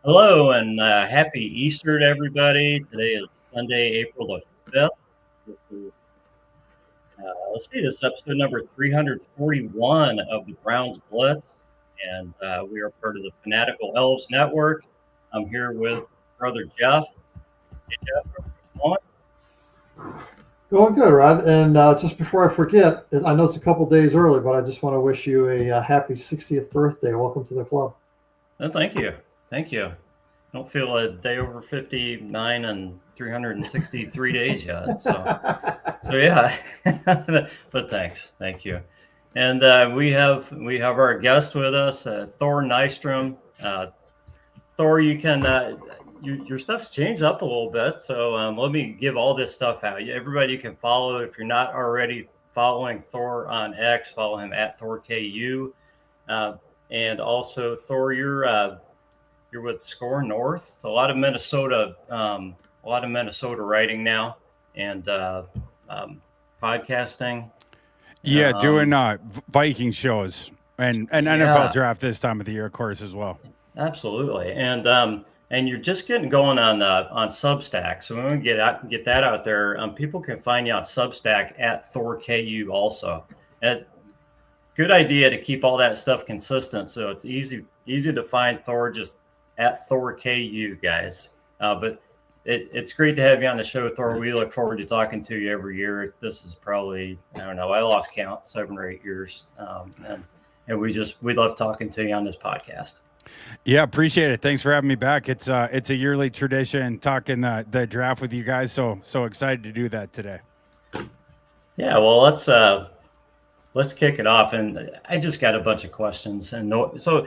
Hello and happy Easter to everybody. Today is Sunday, April the 5th. This is, this is episode number 341 of the Browns Blitz, and we are part of the Fanatical Elves Network. I'm here with brother Jeff. Hey, Jeff, how's it going? Going good, Rod. And just before I forget, I know it's a couple days early, but I just want to wish you a happy 60th birthday. Welcome to the club. Thank you. Thank you. I don't feel a day over 59 and 363 days yet. So yeah, but thanks, thank you. And we have our guest with us, Thor Nystrom. Thor, you can your stuff's changed up a little bit, so let me give all this stuff out. Everybody can follow if you're not already following Thor on X. Follow him at ThorKU, and also Thor, you're with Score North. A lot of Minnesota writing now, and podcasting. Yeah, doing Viking shows and NFL draft this time of the year, of course, as well. Absolutely, and you're just getting going on Substack. So when we get that out there, people can find you on Substack at ThorKU also. And good idea to keep all that stuff consistent, so it's easy to find Thor just at ThorKU, guys. But it's great to have you on the show, Thor. We look forward to talking to you every year. This is probably, I don't know, I lost count, 7 or 8 years, and we love talking to you on this podcast. Yeah, appreciate it. Thanks for having me back. It's a yearly tradition talking the draft with you guys. So excited to do that today. Yeah, well, let's kick it off. And I just got a bunch of questions, and so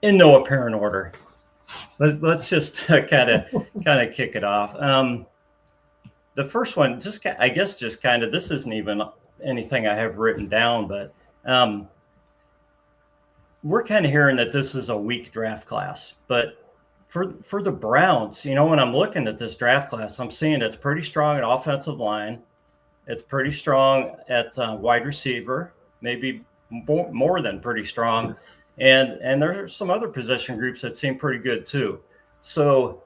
in no apparent order. Let's just kind of kick it off. The first one, this isn't even anything I have written down, but we're kind of hearing that this is a weak draft class. But for the Browns, when I'm looking at this draft class, I'm seeing it's pretty strong at offensive line. It's pretty strong at wide receiver, maybe more than pretty strong. And there are some other position groups that seem pretty good too. So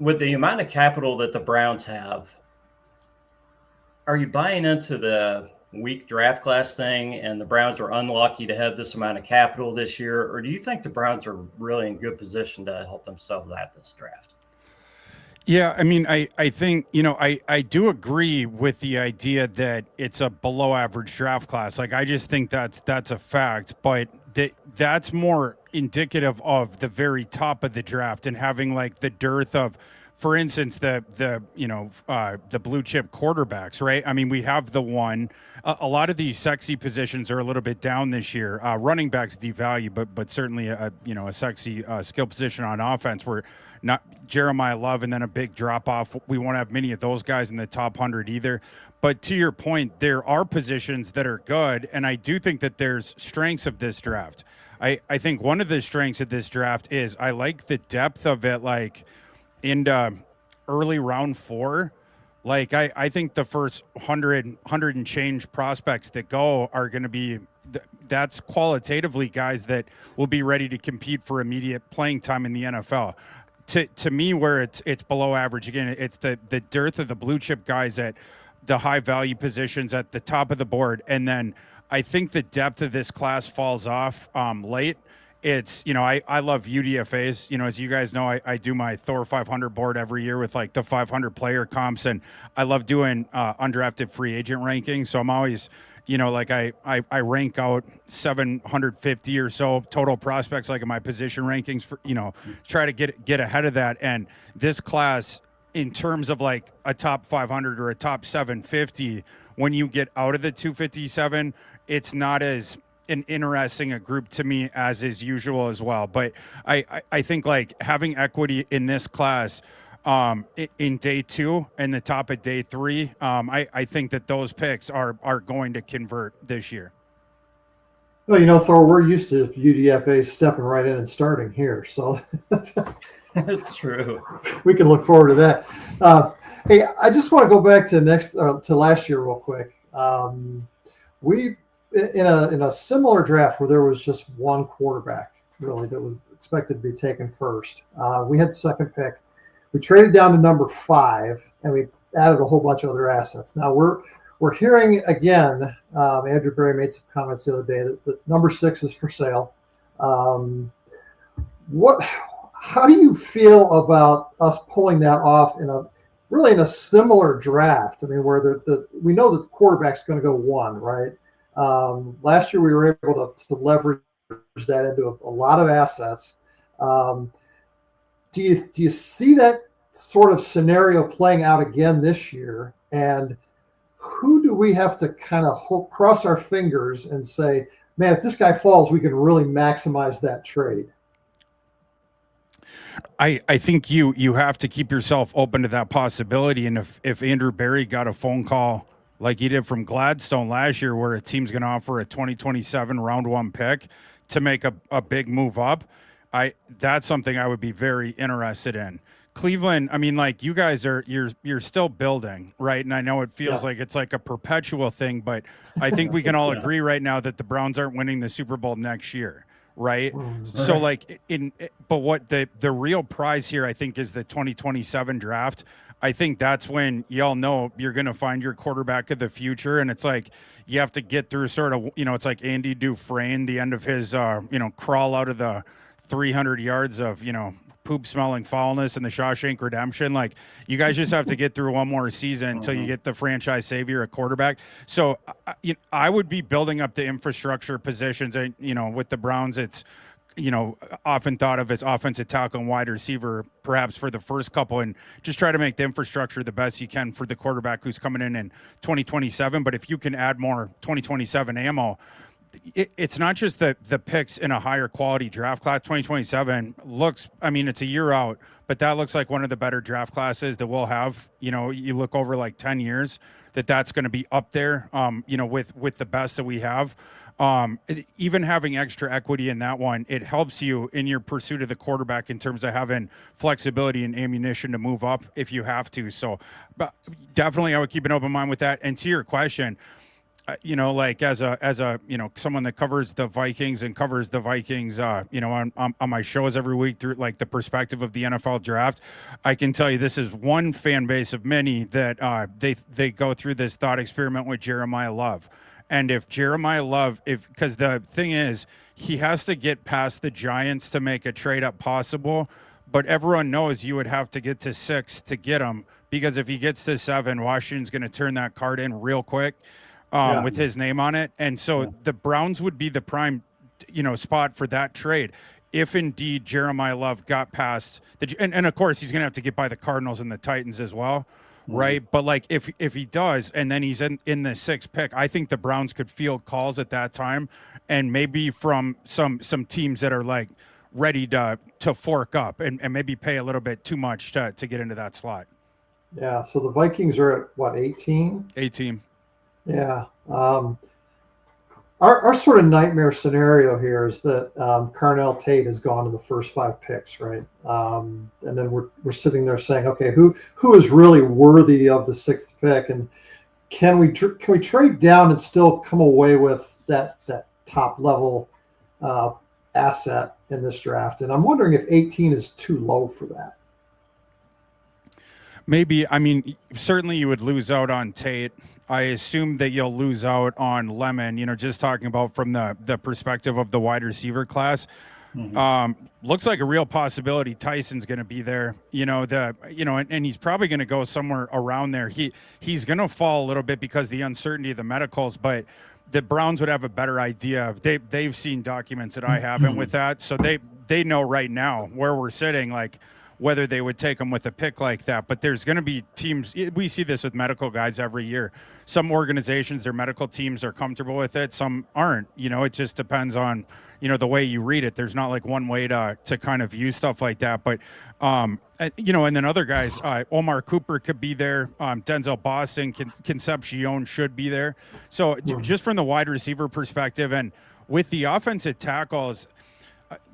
with the amount of capital that the Browns have, are you buying into the weak draft class thing and the Browns are unlucky to have this amount of capital this year? Or do you think the Browns are really in good position to help themselves at this draft? Yeah, I mean, I think, I do agree with the idea that it's a below average draft class. Like, I just think that's a fact, but that's more indicative of the very top of the draft and having like the dearth of, for instance, the blue chip quarterbacks, right? I mean, we have the one. A lot of these sexy positions are a little bit down this year. Running backs devalue, but certainly a sexy skill position on offense where not Jeremiah Love and then a big drop off. We won't have many of those guys in the top 100 either. But to your point, there are positions that are good, and I do think that there's strengths of this draft. I think one of the strengths of this draft is I like the depth of it, like in early round 4. Like, I think the first 100 and change prospects that go are going to be that's qualitatively guys that will be ready to compete for immediate playing time in the NFL. To me, where it's below average, again, it's the dearth of the blue chip guys at the high value positions at the top of the board. And then I think the depth of this class falls off late. It's, I love UDFAs. As you guys know, I do my Thor 500 board every year with like the 500 player comps, and I love doing undrafted free agent rankings. So I'm always, I rank out 750 or so total prospects, like in my position rankings for, try to get ahead of that. And this class, in terms of like a top 500 or a top 750, when you get out of the 257, it's not as an interesting a group to me as is usual as well. But I think like having equity in this class in day 2 and the top of day 3, I think that those picks are going to convert this year. Well, Thor, we're used to UDFA stepping right in and starting here, so That's true. We can look forward to that. Hey, I just want to go back to last year real quick. We in a similar draft where there was just one quarterback really that was expected to be taken first. We had the second pick. We traded down to number 5, and we added a whole bunch of other assets. Now we're hearing again. Andrew Berry made some comments the other day that number 6 is for sale. How do you feel about us pulling that off in a similar draft? I mean, where we know that the quarterback's going to go 1, right? Last year we were able to leverage that into a lot of assets. Do you see that sort of scenario playing out again this year? And who do we have to kind of cross our fingers and say, man, if this guy falls, we can really maximize that trade? I think you have to keep yourself open to that possibility. And if Andrew Berry got a phone call like he did from Gladstone last year, where a team's going to offer a 2027 round 1 pick to make a big move up, that's something I would be very interested in. Cleveland, I mean, like, you guys you're still building, right? And I know it feels like it's like a perpetual thing, but I think we can all agree right now that the Browns aren't winning the Super Bowl next year. Right. So like but what the real prize here, I think, is the 2027 draft. I think that's when y'all know you're going to find your quarterback of the future. And it's like, you have to get through sort of, it's like Andy Dufresne, the end of his, crawl out of the 300 yards of, poop smelling foulness in the Shawshank Redemption. Like, you guys just have to get through one more season until you get the franchise savior at quarterback. So I would be building up the infrastructure positions. And, with the Browns, it's, often thought of as offensive tackle and wide receiver, perhaps for the first couple, and just try to make the infrastructure the best you can for the quarterback who's coming in 2027. But if you can add more 2027 ammo, it's not just the picks in a higher quality draft class. 2027 looks, I mean, it's a year out, but that looks like one of the better draft classes that we'll have. You look over like 10 years, that's going to be up there, with the best that we have. Even having extra equity in that one, it helps you in your pursuit of the quarterback in terms of having flexibility and ammunition to move up if you have to. So, but definitely I would keep an open mind with that. And to your question, like as a someone that covers the Vikings and covers the Vikings, on my shows every week through like the perspective of the NFL draft, I can tell you this is one fan base of many that they go through this thought experiment with Jeremiah Love. And if Jeremiah Love, because the thing is, he has to get past the Giants to make a trade up possible, but everyone knows you would have to get to 6 to get him, because if he gets to 7, Washington's going to turn that card in real quick. With his name on it. And so the Browns would be the prime, spot for that trade. If indeed Jeremiah Love got past and of course he's going to have to get by the Cardinals and the Titans as well. Right. But like, if he does, and then he's in the 6th pick, I think the Browns could field calls at that time. And maybe from some teams that are like ready to fork up and maybe pay a little bit too much to get into that slot. Yeah. So the Vikings are at what, 18? 18. Yeah. Our sort of nightmare scenario here is that Carnell Tate has gone to the first 5 picks, right? And then we're sitting there saying, okay, who is really worthy of the 6th pick, and can we trade down and still come away with that top level asset in this draft? And I'm wondering if 18 is too low for that. Maybe. I mean, certainly you would lose out on Tate. I assume that you'll lose out on Lemon, just talking about from the perspective of the wide receiver class. Looks like a real possibility Tyson's going to be there, and he's probably going to go somewhere around there. He's going to fall a little bit because the uncertainty of the medicals, but the Browns would have a better idea. They've seen documents that I haven't with that. So they know right now where we're sitting, like, whether they would take them with a pick like that. But there's going to be teams, we see this with medical guys every year. Some organizations, their medical teams are comfortable with it. Some aren't. It just depends on, the way you read it. There's not like one way to kind of view stuff like that. But, and then other guys, Omar Cooper could be there. Denzel Boston, Concepcion should be there. So just from the wide receiver perspective, and with the offensive tackles,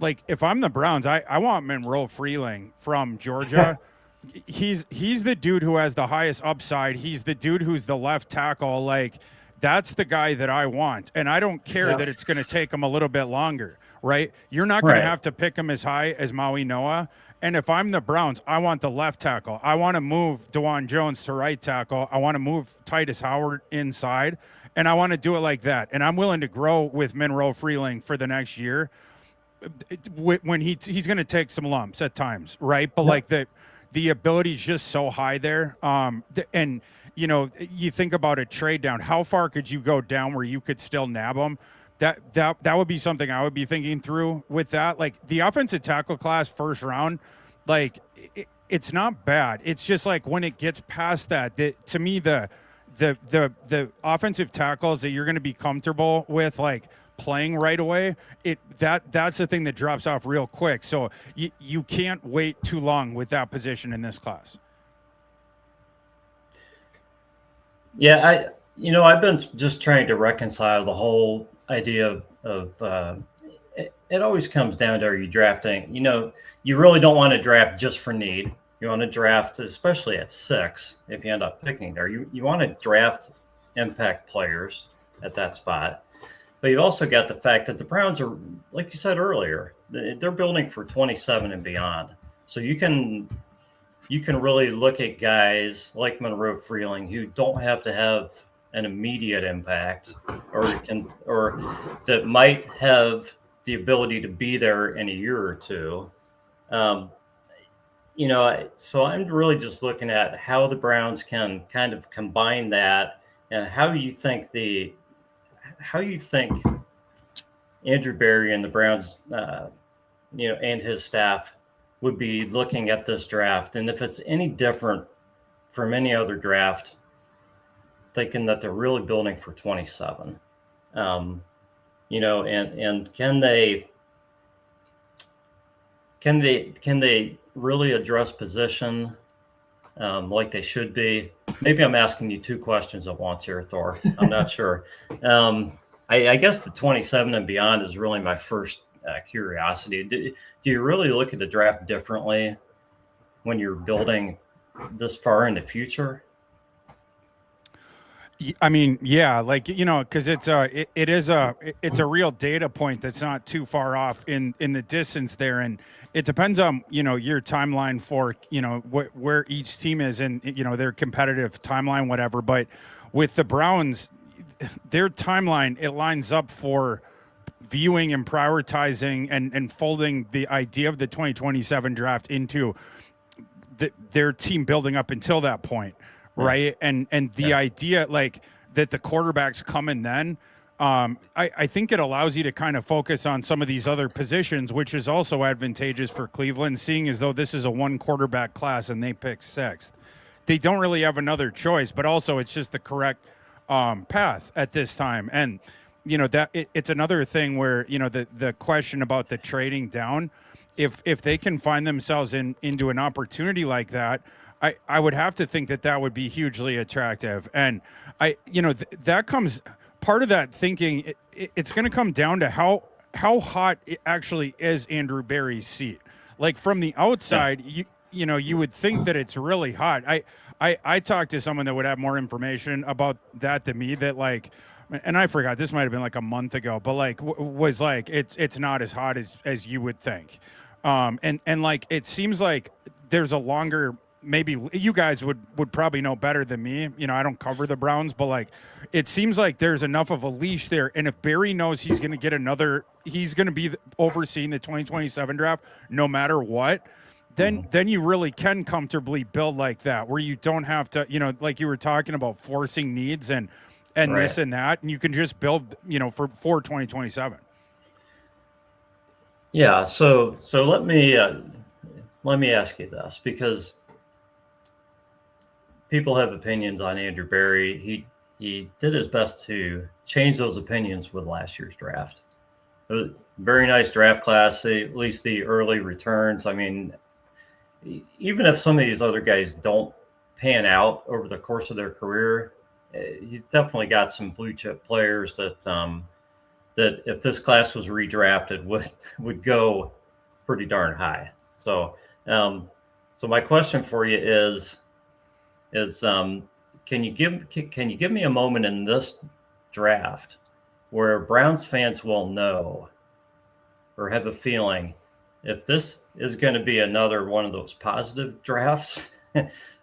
like, if I'm the Browns, I want Monroe Freeling from Georgia. He's the dude who has the highest upside. He's the dude who's the left tackle. Like, that's the guy that I want. And I don't care that it's going to take him a little bit longer, right? You're not going to have to pick him as high as Maui Noah. And if I'm the Browns, I want the left tackle. I want to move DeJuan Jones to right tackle. I want to move Titus Howard inside, and I want to do it like that. And I'm willing to grow with Monroe Freeling for the next year. When he's going to take some lumps at times, right? But like the ability is just so high there. And you think about a trade down. How far could you go down where you could still nab him? That would be something I would be thinking through with that. Like the offensive tackle class first round, like it's not bad. It's just like when it gets past that to me the offensive tackles that you're going to be comfortable with, like playing right away, that's the thing that drops off real quick. So you can't wait too long with that position in this class. Yeah, I've been just trying to reconcile the whole idea of it always comes down to, are you drafting? You really don't want to draft just for need. You want to draft, especially at 6, if you end up picking there. You want to draft impact players at that spot. But you've also got the fact that the Browns are, like you said earlier, they're building for 27 and beyond. So you can really look at guys like Monroe Freeling who don't have to have an immediate impact, or that might have the ability to be there in a year or two. So I'm really just looking at how the Browns can kind of combine that, and how you think Andrew Berry and the Browns, and his staff would be looking at this draft, and if it's any different from any other draft, thinking that they're really building for 27. And can they really address position like they should be? Maybe I'm asking you 2 questions at once here, Thor. I'm not sure. I guess the 27 and beyond is really my first curiosity. Do you really look at the draft differently when you're building this far in the future? I mean, yeah, like, because it's a real data point that's not too far off in the distance there, and it depends on your timeline for where each team is and their competitive timeline, whatever. But with the Browns, their timeline, it lines up for viewing and prioritizing and folding the idea of the 2027 draft into their team building up until that point. Right. And the idea, like, that the quarterbacks come in then, I think it allows you to kind of focus on some of these other positions, which is also advantageous for Cleveland, seeing as though this is a 1 quarterback class and they pick 6th. They don't really have another choice, but also it's just the correct path at this time. And, that it's another thing where, the question about the trading down, if they can find themselves into an opportunity like that, I would have to think that would be hugely attractive. And that comes, part of that thinking, it's going to come down to how hot it actually is Andrew Berry's seat. Like from the outside, you would think that it's really hot. I talked to someone that would have more information about that than me, that like, and I forgot, this might've been like a month ago, but like was like, it's not as hot as you would think. And like, it seems like there's a longer, maybe you guys would probably know better than me. I don't cover the Browns, but like, it seems like there's enough of a leash there. And if Berry knows he's going to get he's going to be overseeing the 2027 draft, no matter what, then you really can comfortably build like that, where you don't have to, like you were talking about, forcing needs and right, this and that, and you can just build, for 2027. Yeah. So let me ask you this, because people have opinions on Andrew Berry. He did his best to change those opinions with last year's draft. It was a very nice draft class, at least the early returns. I mean, even if some of these other guys don't pan out over the course of their career, he's definitely got some blue chip players that that if this class was redrafted would go pretty darn high. So my question for you is can you give me a moment in this draft where Browns fans will know or have a feeling if this is going to be another one of those positive drafts,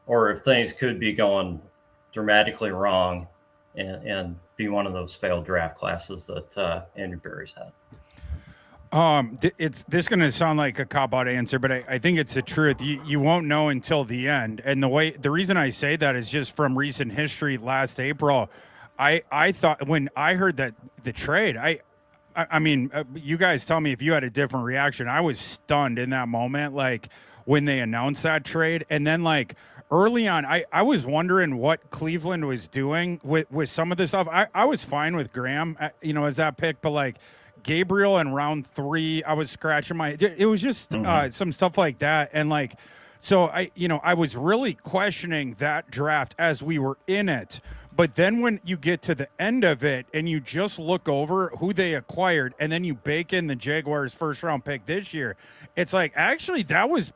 or if things could be going dramatically wrong and be one of those failed draft classes that Andrew Berry's had. It's this going to sound like a cop-out answer, but I think it's the truth. You won't know until the end. And the reason I say that is just from recent history. Last April, I thought, when I heard that the trade, I mean, you guys tell me if you had a different reaction. I was stunned in that moment, like when they announced that trade. And then like early on, I was wondering what Cleveland was doing with some of this stuff. I was fine with Graham, as that pick, but like Gabriel in round 3, I was scratching it was just some stuff like that. And like, so I was really questioning that draft as we were in it. But then when you get to the end of it and you just look over who they acquired and then you bake in the Jaguars' first round pick this year, it's like, actually that was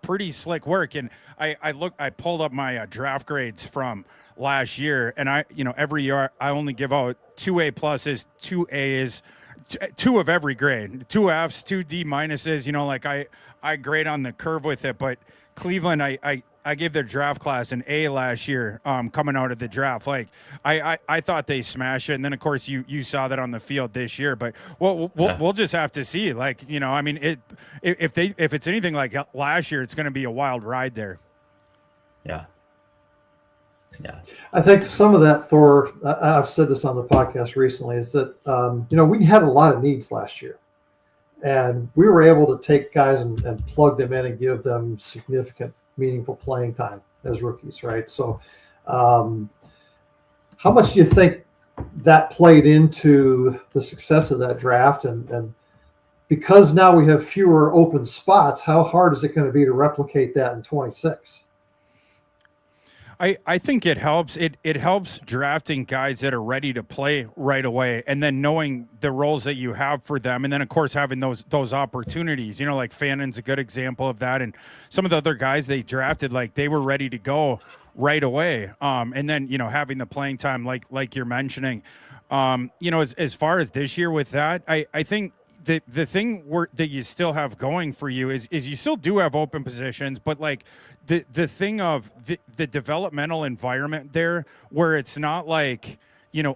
pretty slick work. And I pulled up my draft grades from last year, and every year I only give out 2 A+, 2 A's, 2 of every grade, 2 F's, 2 D minuses, like I grade on the curve with it. But Cleveland, I gave their draft class an A last year, coming out of the draft. Like I thought they smashed it, and then of course you saw that on the field this year. But we'll just have to see. Like I mean, if it's anything like last year, it's going to be a wild ride there. Yeah. Yeah. I think some of that, Thor, I've said this on the podcast recently, is that we had a lot of needs last year, and we were able to take guys and plug them in and give them significant, meaningful playing time as rookies, right? So how much do you think that played into the success of that draft? And because now we have fewer open spots, how hard is it going to be to replicate that in 26? I think it helps. It helps drafting guys that are ready to play right away, and then knowing the roles that you have for them, and then of course having those opportunities. Like Fannon's a good example of that, and some of the other guys they drafted, like they were ready to go right away. And then having the playing time, like you're mentioning. As far as this year with that, I think the thing that you still have going for you is you still do have open positions, but like the thing of the developmental environment there, where it's not like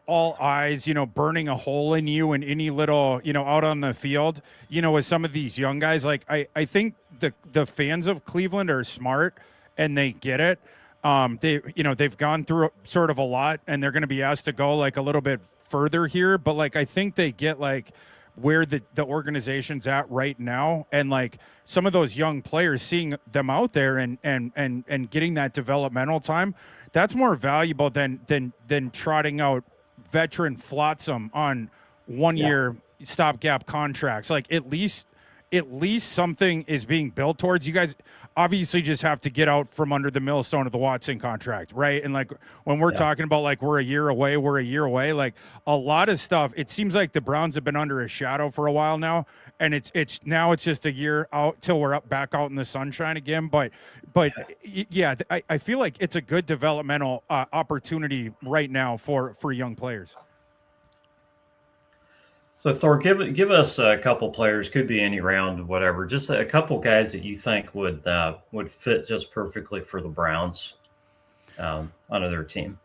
all eyes burning a hole in you and any little out on the field with some of these young guys. Like I think the fans of Cleveland are smart and they get it. They've gone through sort of a lot, and they're going to be asked to go like a little bit further here, but like I think they get like where the organization's at right now, and like some of those young players, seeing them out there and getting that developmental time, that's more valuable than trotting out veteran flotsam on 1 year stopgap contracts. Like at least something is being built towards. You guys obviously just have to get out from under the millstone of the Watson contract, right? And like when we're talking about like we're a year away, like a lot of stuff, it seems like the Browns have been under a shadow for a while now, and it's just a year out till we're back out in the sunshine again. But yeah, I feel like it's a good developmental opportunity right now for young players. So Thor, give us a couple players, could be any round, whatever. Just a couple guys that you think would fit just perfectly for the Browns onto their team.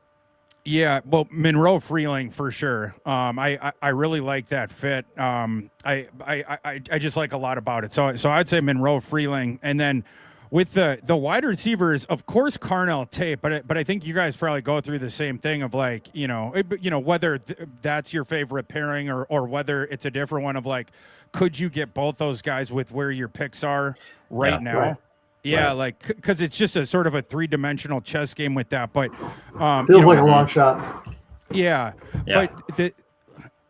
Yeah, well, Monroe Freeling for sure. I really like that fit. I just like a lot about it. So I'd say Monroe Freeling, and then with the wide receivers, of course, Carnell Tate, but I think you guys probably go through the same thing of like, whether that's your favorite pairing or whether it's a different one of like, could you get both those guys with where your picks are right now? Right. Yeah, right. Like, because it's just a sort of a 3-dimensional chess game with that, but feels like a long shot. Yeah. But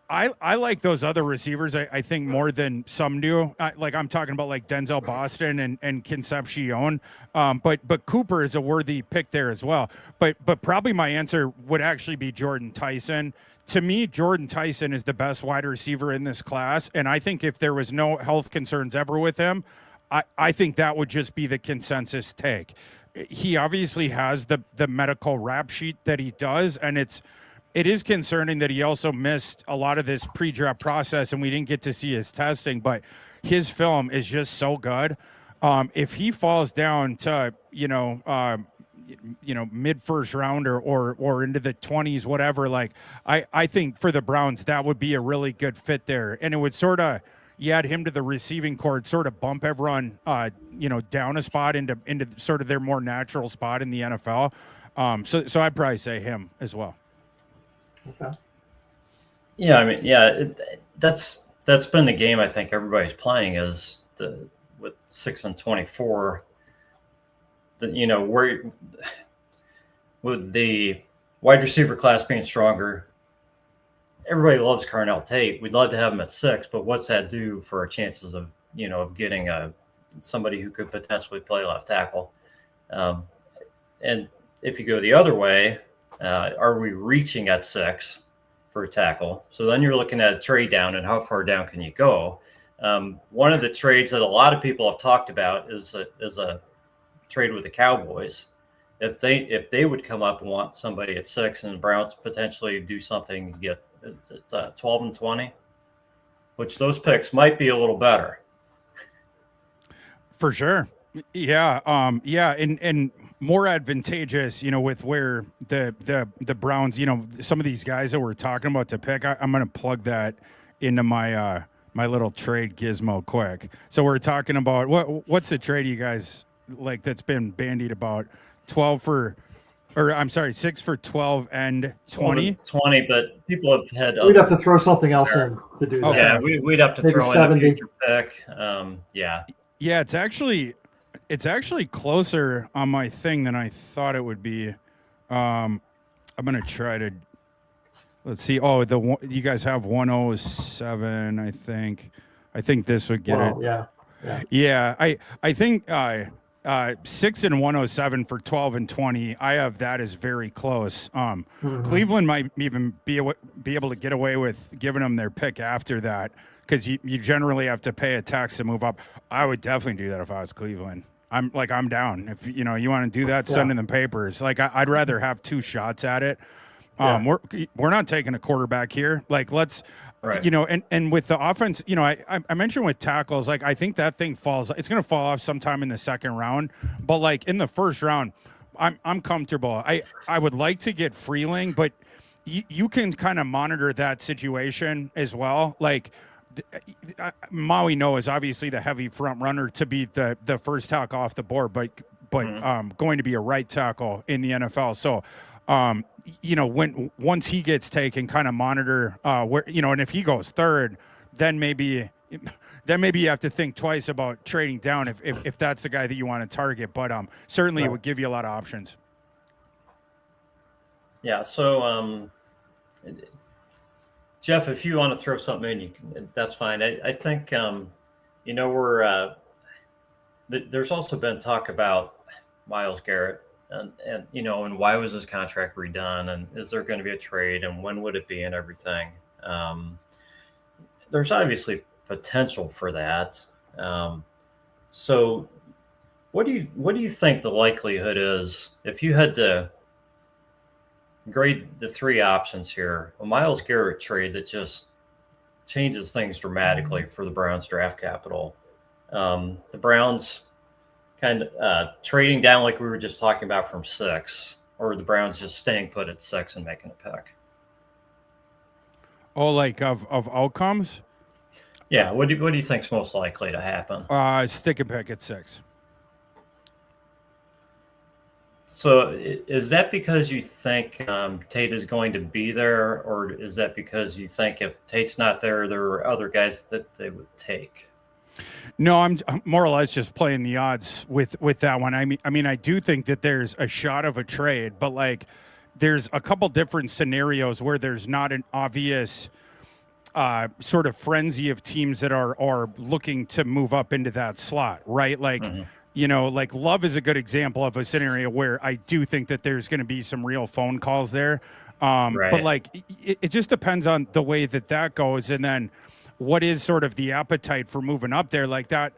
I like those other receivers, I think, more than some do. I'm talking about like Denzel Boston and Concepcion. But Cooper is a worthy pick there as well. But probably my answer would actually be Jordan Tyson. To me, Jordan Tyson is the best wide receiver in this class. And I think if there was no health concerns ever with him, I think that would just be the consensus take. He obviously has the medical rap sheet that he does, and it is concerning that he also missed a lot of this pre-draft process and we didn't get to see his testing, but his film is just so good. If he falls down to mid first round or into the 20s, whatever, like I think for the Browns that would be a really good fit there, and it would sort of, you add him to the receiving court, sort of bump everyone down a spot into sort of their more natural spot in the NFL. So I'd probably say him as well. Okay. Yeah, I mean, yeah, that's been the game I think everybody's playing is with 6 and 24. Where with the wide receiver class being stronger, everybody loves Carnell Tate. We'd love to have him at 6, but what's that do for our chances of getting somebody who could potentially play left tackle? And if you go the other way, are we reaching at 6 for a tackle? So then you're looking at a trade down, and how far down can you go? One of the trades that a lot of people have talked about is a trade with the Cowboys. If they would come up and want somebody at 6, and the Browns potentially do something to get 12 and 20, which those picks might be a little better. For sure. Yeah. And more advantageous, with where the Browns, some of these guys that we're talking about to pick, I'm going to plug that into my, my little trade gizmo quick. So we're talking about what's the trade you guys like that's been bandied about? 6 for 12 and 20. 20, but people have had. We'd have to throw something else in to do that. Yeah, we'd have to Maybe throw 70. in a future pick. Yeah. Yeah, it's actually closer on my thing than I thought it would be. I'm gonna try to. Let's see. Oh, you guys have 107. I think this would get it. Yeah. Yeah, I think 6 and 107 for 12 and 20. I have that as very close. Cleveland might even be able to get away with giving them their pick after that, because you generally have to pay a tax to move up. I would definitely do that if I was Cleveland. I'm down. If you want to do that, send in the papers. Like I'd rather have 2 shots at it. We're not taking a quarterback here. Like let's. Right. And with the offense, I mentioned with tackles, like I think that thing it's going to fall off sometime in the second round, but like in the first round, I'm comfortable. I would like to get Freeling, but you can kind of monitor that situation as well. Like Maui Noah is obviously the heavy front runner to be the first tackle off the board, but going to be a right tackle in the NFL. So, once he gets taken, kind of monitor where, and if he goes third, then maybe you have to think twice about trading down if that's the guy that you want to target. But certainly it would give you a lot of options. Yeah. So, Jeff, if you want to throw something in, that's fine. I think, there's also been talk about Myles Garrett. And why was his contract redone, and is there going to be a trade, and when would it be, and everything. There's obviously potential for that. So what do you think the likelihood is if you had to grade the 3 options here? A Myles Garrett trade that just changes things dramatically for the Browns draft capital. The Browns kind of trading down like we were just talking about from 6, or the Browns just staying put at 6 and making a pick. Oh, like of outcomes? Yeah. What do you think's most likely to happen? Stick and pick at 6. So is that because you think Tate is going to be there, or is that because you think if Tate's not there, there are other guys that they would take? No, I'm more or less just playing the odds with that one. I mean, I do think that there's a shot of a trade, but like there's a couple different scenarios where there's not an obvious sort of frenzy of teams that are looking to move up into that slot, right? Like, like Love is a good example of a scenario where I do think that there's going to be some real phone calls there. Right. But like, it just depends on the way that goes. And then what is sort of the appetite for moving up there? Like that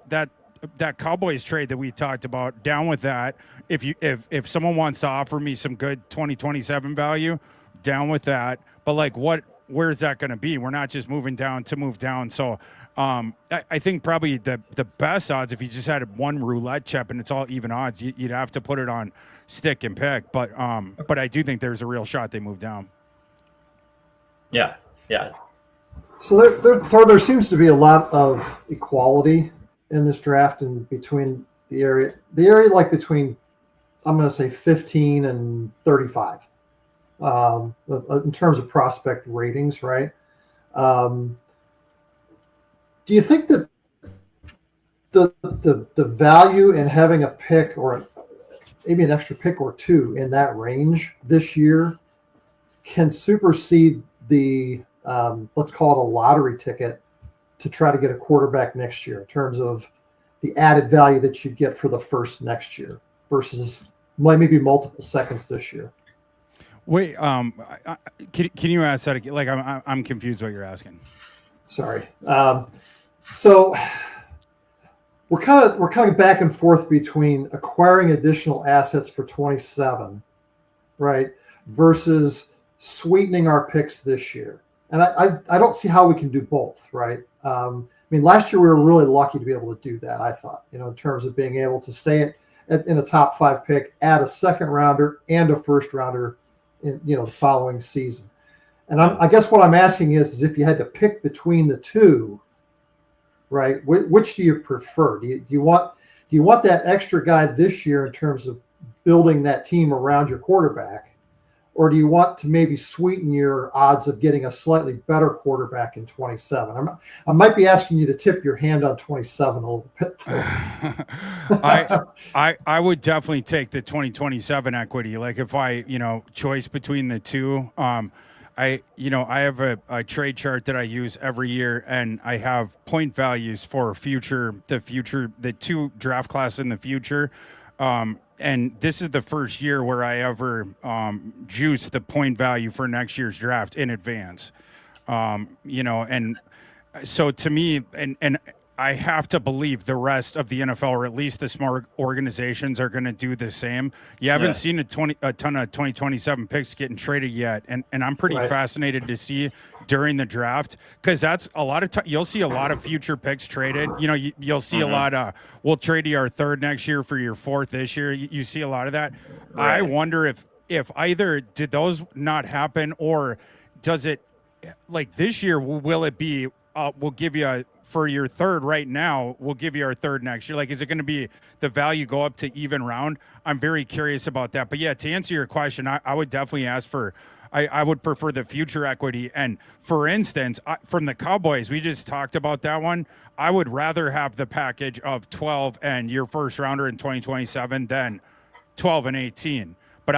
Cowboys trade that we talked about, down with that. If someone wants to offer me some good 2027 value, down with that. But like what where's that going to be? We're not just moving down to move down. So I think probably the best odds, if you just had one roulette chip and it's all even odds, you'd have to put it on stick and pick. But I do think there's a real shot they move down. Yeah. So there seems to be a lot of equality in this draft and between the area like between, I'm going to say 15 and 35 in terms of prospect ratings, right? Do you think that the value in having a pick or maybe an extra pick or two in that range this year can supersede the let's call it a lottery ticket to try to get a quarterback next year in terms of the added value that you get for the first next year versus maybe multiple seconds this year? Wait, can you ask that again? Like, I'm confused what you're asking. Sorry. So we're kind of back and forth between acquiring additional assets for 27, right, versus sweetening our picks this year. And I don't see how we can do both, right? I mean, last year we were really lucky to be able to do that, I thought, in terms of being able to stay in a top 5 pick, add a second rounder and a first rounder in, the following season. And I guess what I'm asking is if you had to pick between the two, right, which do you prefer? Do you want that extra guy this year in terms of building that team around your quarterback? Or do you want to maybe sweeten your odds of getting a slightly better quarterback in 27? I might be asking you to tip your hand on 27 a little bit. I would definitely take the 2027 equity. Like if I, choice between the two, I have a trade chart that I use every year, and I have point values for the two draft class in the future. And this is the first year where I ever juice the point value for next year's draft in advance. And so to me, and I have to believe the rest of the NFL, or at least the smart organizations, are going to do the same. You haven't seen a ton of 2027 picks getting traded yet, and I'm pretty fascinated to see during the draft, because that's a lot of time. You'll see a lot of future picks traded. You'll see a lot of, we'll trade you our third next year for your fourth this year. You see a lot of that. Right. I wonder if either did those not happen, or does it, like this year, will it be, we'll give you for your third right now, we'll give you our third next year. Like, is it going to be the value go up to even round? I'm very curious about that. But yeah, to answer your question, I would definitely ask for, I would prefer the future equity. And for instance, from the Cowboys, we just talked about that one. I would rather have the package of 12 and your first rounder in 2027 than 12 and 18. But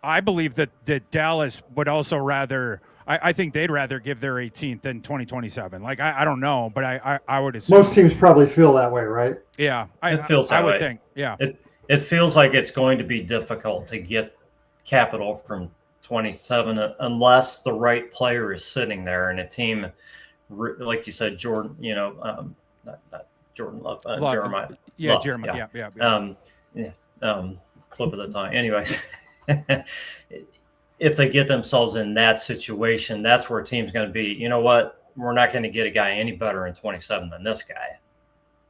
I believe that Dallas would also rather, I think they'd rather give their 18th than 2027. Like, I don't know, but I would assume. Most teams probably feel that way, right? Yeah. It feels that I would way. think, yeah. It feels like it's going to be difficult to get capital from 27 unless the right player is sitting there, and a team, like you said, Jordan, not Jordan Love, Jeremiah. Yeah, Love, Jeremiah. Yeah. Clip of the tongue. Anyways, if they get themselves in that situation, that's where a team's going to be. You know what? We're not going to get a guy any better in 27 than this guy.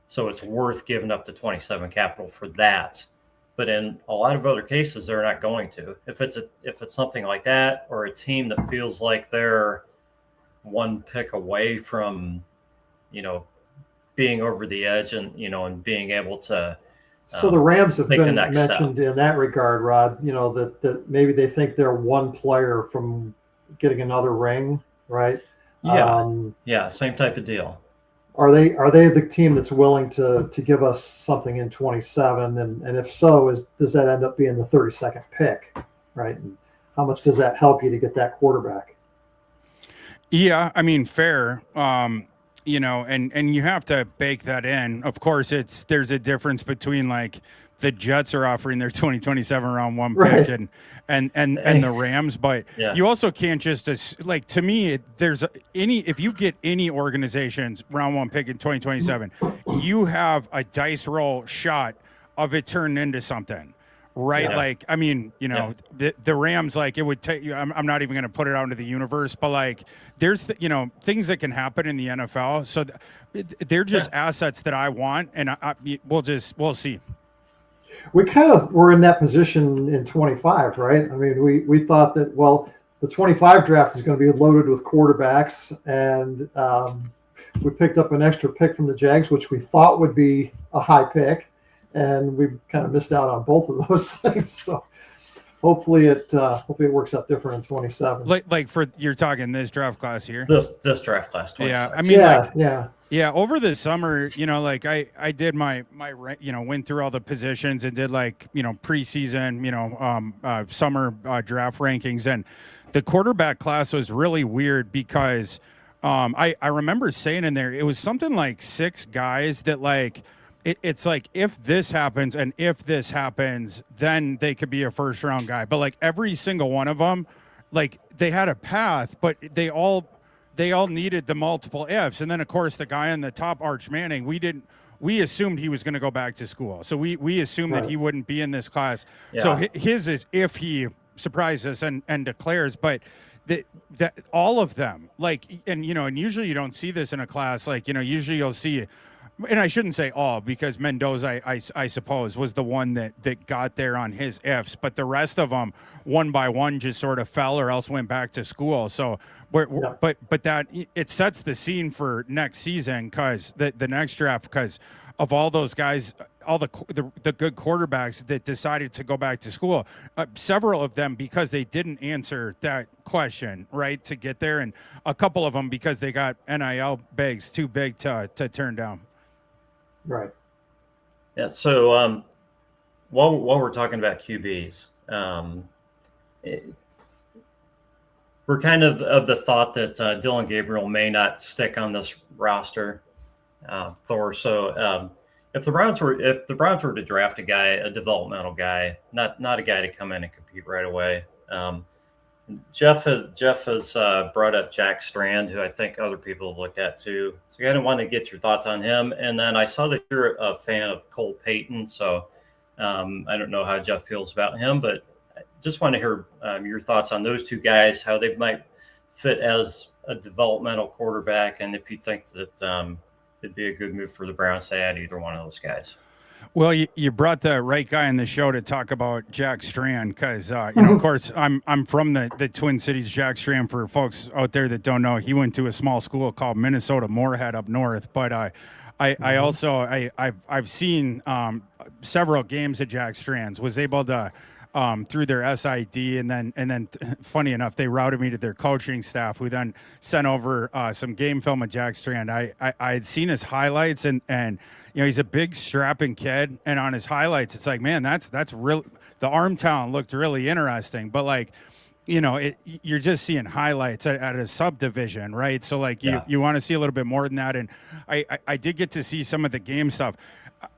So it's worth giving up the 27 capital for that. But in a lot of other cases, they're not going to. If it's something like that, or a team that feels like they're one pick away from, being over the edge and being able to. So the Rams have been mentioned step in that regard, Rod, that maybe they think they're one player from getting another ring, right? Yeah. Same type of deal. Are they the team that's willing to give us something in 27? And if so, does that end up being the 32nd pick, right? And how much does that help you to get that quarterback? Yeah, I mean, fair. And you have to bake that in. Of course, there's a difference between, like, the Jets are offering their 2027 round one pick and the Rams, but you also can't just, like, to me, if you get any organization's round one pick in 2027, you have a dice roll shot of it turning into something, right? Yeah. Like, I mean, you know, the Rams, like it would take you, I'm not even going to put it out into the universe, but like there's, you know, things that can happen in the NFL. So they're just assets that I want. And we'll see. We kind of were in that position in 25, right? I mean, we thought that, well, the 25 draft is going to be loaded with quarterbacks, and we picked up an extra pick from the Jags, which we thought would be a high pick, and we kind of missed out on both of those things. So hopefully it works out different in 27. Like for you're talking this draft class here. This draft class. 26. Yeah, I mean, yeah. Over the summer, you know, like I did my you know, went through all the positions and did like, you know, preseason, you know, summer draft rankings, and the quarterback class was really weird because I remember saying in there it was something like 6 guys that like. It's like if this happens and if this happens, then they could be a first round guy. But like every single one of them, like they had a path, but they all needed the multiple ifs. And then of course the guy on the top, Arch Manning, we assumed he was going to go back to school, so we assumed that he wouldn't be in this class. Yeah. So his is if he surprises and declares, but. That all of them, like, and you know, and usually you don't see this in a class, like, you know, usually you'll see. And I shouldn't say all, because Mendoza, I suppose, was the one that got there on his ifs. But the rest of them, one by one, just sort of fell or else went back to school. So, but that it sets the scene for next season, because the next draft, because of all those guys, all the good quarterbacks that decided to go back to school, several of them because they didn't answer that question right to get there, and a couple of them because they got NIL bags too big to turn down. Right. Yeah. So while we're talking about QBs, we're kind of the thought that Dylan Gabriel may not stick on this roster, Thor. So if the Browns were to draft a guy, a developmental guy, not a guy to come in and compete right away. Jeff has brought up Jack Strand, who I think other people have looked at too. So I kind of want to get your thoughts on him. And then I saw that you're a fan of Cole Payton, so I don't know how Jeff feels about him, but I just want to hear your thoughts on those two guys, how they might fit as a developmental quarterback, and if you think that it'd be a good move for the Browns to add either one of those guys. Well, you brought the right guy in the show to talk about Jack Strand, because, you know, of course, I'm from the Twin Cities. Jack Strand, for folks out there that don't know, he went to a small school called Minnesota Moorhead up north. But I've seen several games of Jack Strand's, was able to through their SID, and then funny enough, they routed me to their coaching staff, who then sent over some game film of Jack Strand. I had seen his highlights, and you know, he's a big strapping kid, and on his highlights, it's like, man, that's real. The arm talent looked really interesting, but like, you know, you're just seeing highlights at a subdivision, right? So like you want to see a little bit more than that, and I did get to see some of the game stuff.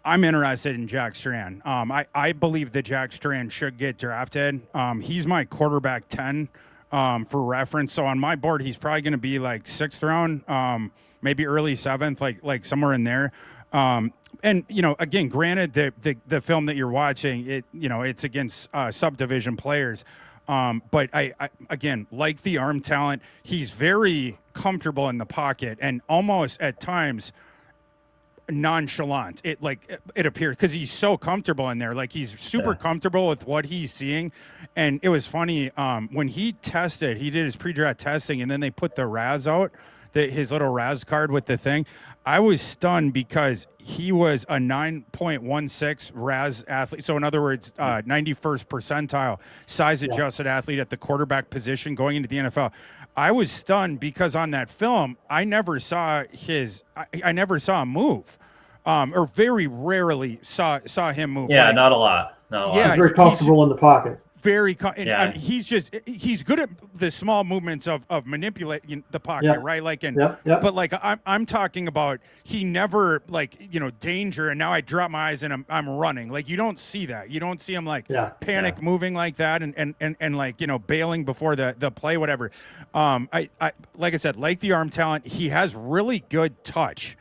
I'm interested in Jack Strand. I believe that Jack Strand should get drafted. He's my quarterback 10 for reference. So on my board, he's probably going to be like 6th round, maybe early 7th, like somewhere in there. And, you know, again, granted, the film that you're watching, it's against subdivision players. But I again, like the arm talent, he's very comfortable in the pocket and almost at times nonchalant. It appears, because he's so comfortable in there. Like, he's super comfortable with what he's seeing. And it was funny, when he did his pre-draft testing, and then they put the RAS out, his little RAS card with the thing. I was stunned because he was a 9.16 RAS athlete. So in other words, 91st percentile size adjusted athlete at the quarterback position going into the NFL. I was stunned because on that film, I never saw him move, or very rarely saw him move. Yeah, not a lot. Yeah, he's very comfortable in the pocket. And he's good at the small movements of manipulating the pocket, right? Like, but like I'm talking about, he never, like, you know, danger, and now I drop my eyes and I'm running. Like, you don't see that. You don't see him like panic moving like that and like, you know, bailing before the play, whatever. I like I said, like the arm talent, he has really good touch.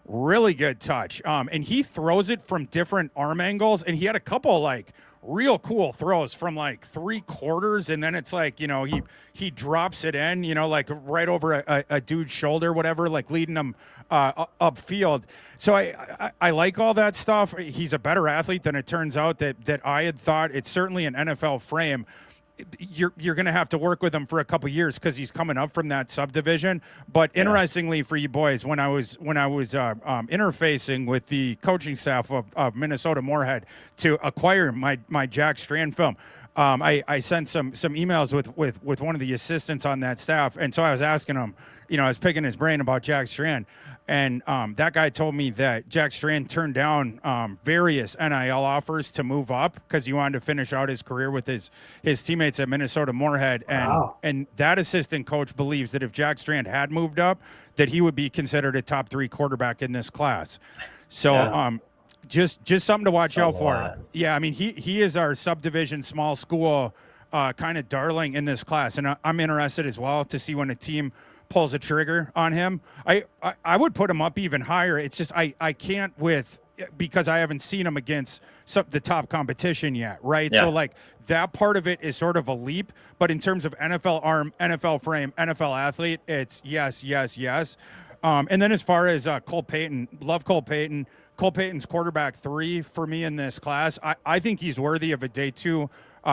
really good touch. And he throws it from different arm angles, and he had a couple like real cool throws from like 3/4, and then it's like, you know, he drops it in, you know, like right over a dude's shoulder, whatever, like leading them upfield. So I like all that stuff. He's a better athlete than it turns out that I had thought. It's certainly an NFL frame. You're going to have to work with him for a couple years because he's coming up from that subdivision. But interestingly for you boys, when I was interfacing with the coaching staff of Minnesota Moorhead to acquire my Jack Strand film, I sent some emails with one of the assistants on that staff, and so I was asking him, you know, I was picking his brain about Jack Strand. And that guy told me that Jack Strand turned down various NIL offers to move up because he wanted to finish out his career with his teammates at Minnesota Moorhead. And that assistant coach believes that if Jack Strand had moved up, that he would be considered a top 3 quarterback in this class. So just something to watch out for. Yeah, I mean, he is our subdivision small school kind of darling in this class. And I'm interested as well to see when a team pulls a trigger on him. I would put him up even higher. It's just I can't because I haven't seen him against the top competition yet, right? Yeah. So like that part of it is sort of a leap, but in terms of NFL arm, NFL frame, NFL athlete, it's yes. And then as far as Cole Payton, love Cole Payton. Cole Payton's quarterback 3 for me in this class. I think he's worthy of a day 2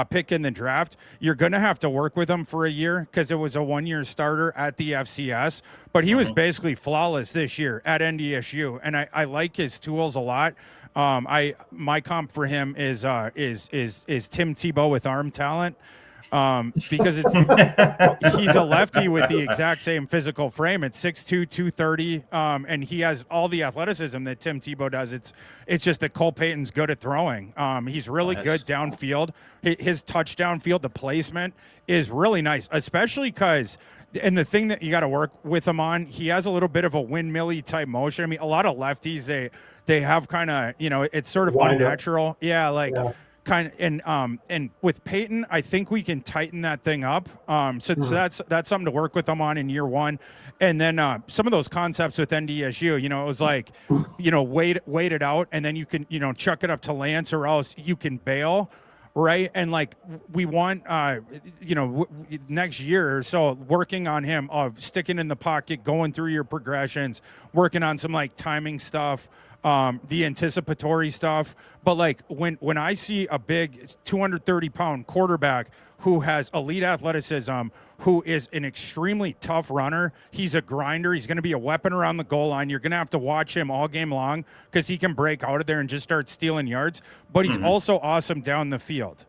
pick in the draft. You're going to have to work with him for a year because it was a 1-year starter at the FCS, but he was basically flawless this year at NDSU, and I like his tools a lot. My comp for him is Tim Tebow with arm talent. Because he's a lefty with the exact same physical frame. It's 6'2", 230, and he has all the athleticism that Tim Tebow does. It's just that Cole Payton's good at throwing. He's really good downfield. His touchdown field, the placement is really nice, especially because, and the thing that you got to work with him on, he has a little bit of a windmilly type motion. I mean, a lot of lefties, they have kind of, you know, it's sort of unnatural. Yeah, like. Yeah. Kind of, and with Peyton, I think we can tighten that thing up. So that's something to work with them on in year 1. And then some of those concepts with NDSU, you know, it was like, you know, wait it out, and then you can, you know, chuck it up to Lance, or else you can bail, right? And like we want, you know, next year or so, working on him of sticking in the pocket, going through your progressions, working on some like timing stuff. The anticipatory stuff, but like when I see a big 230-pound quarterback who has elite athleticism, who is an extremely tough runner, he's a grinder, he's going to be a weapon around the goal line. You're going to have to watch him all game long because he can break out of there and just start stealing yards, but he's also awesome down the field.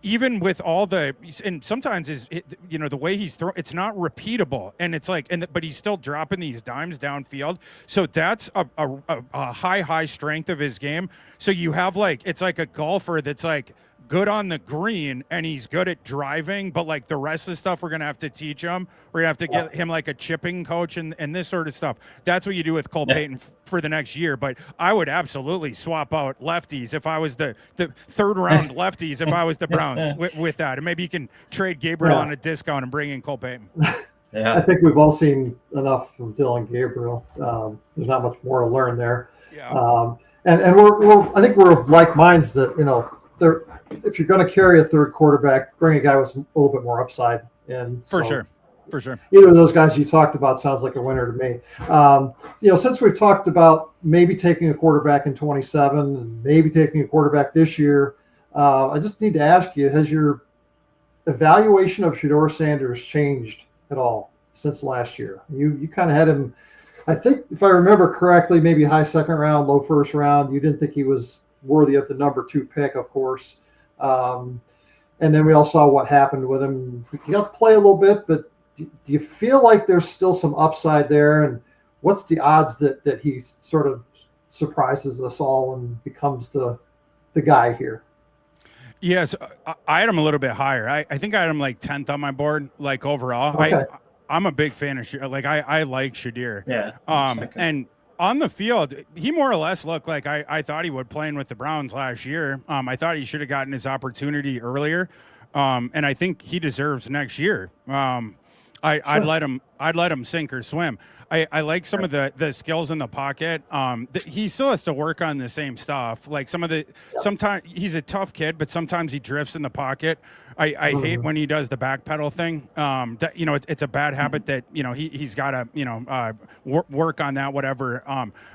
Even with all the, and sometimes you know, the way he's throwing, it's not repeatable, and it's like, but he's still dropping these dimes downfield. So that's a high strength of his game. So you have like, it's like a golfer that's like good on the green and he's good at driving, but like the rest of the stuff we're going to have to teach him. We're going to have to get him like a chipping coach and this sort of stuff. That's what you do with Cole Payton for the next year. But I would absolutely swap out lefties if I was the third round lefties, if I was the Browns with that. And maybe you can trade Gabriel on a discount and bring in Cole Payton. Yeah, I think we've all seen enough of Dylan Gabriel. There's not much more to learn there. Yeah. And I think we're of like minds that, you know, if you're going to carry a third quarterback, bring a guy with a little bit more upside. And for sure. Either of those guys you talked about sounds like a winner to me. You know, since we've talked about maybe taking a quarterback in 27 and maybe taking a quarterback this year, I just need to ask you, has your evaluation of Shedeur Sanders changed at all since last year? You kind of had him, I think, if I remember correctly, maybe high second round, low first round. You didn't think he was worthy of the number 2 pick, of course. And then we all saw what happened with him. He got to play a little bit, but do you feel like there's still some upside there? And what's the odds that he sort of surprises us all and becomes the guy here? Yes, I had him a little bit higher. I think I had him like 10th on my board, like overall. Okay. I'm a big fan of Shedeur. Like I like Shedeur. Yeah. And on the field, he more or less looked like I thought he would, playing with the Browns last year. I thought he should have gotten his opportunity earlier, and I think he deserves next year. I'd let him sink or swim. I like some of the skills in the pocket. He still has to work on the same stuff. Like sometimes he's a tough kid, but sometimes he drifts in the pocket. I hate when he does the back pedal thing. That it's a bad habit that he's got to work on that, whatever.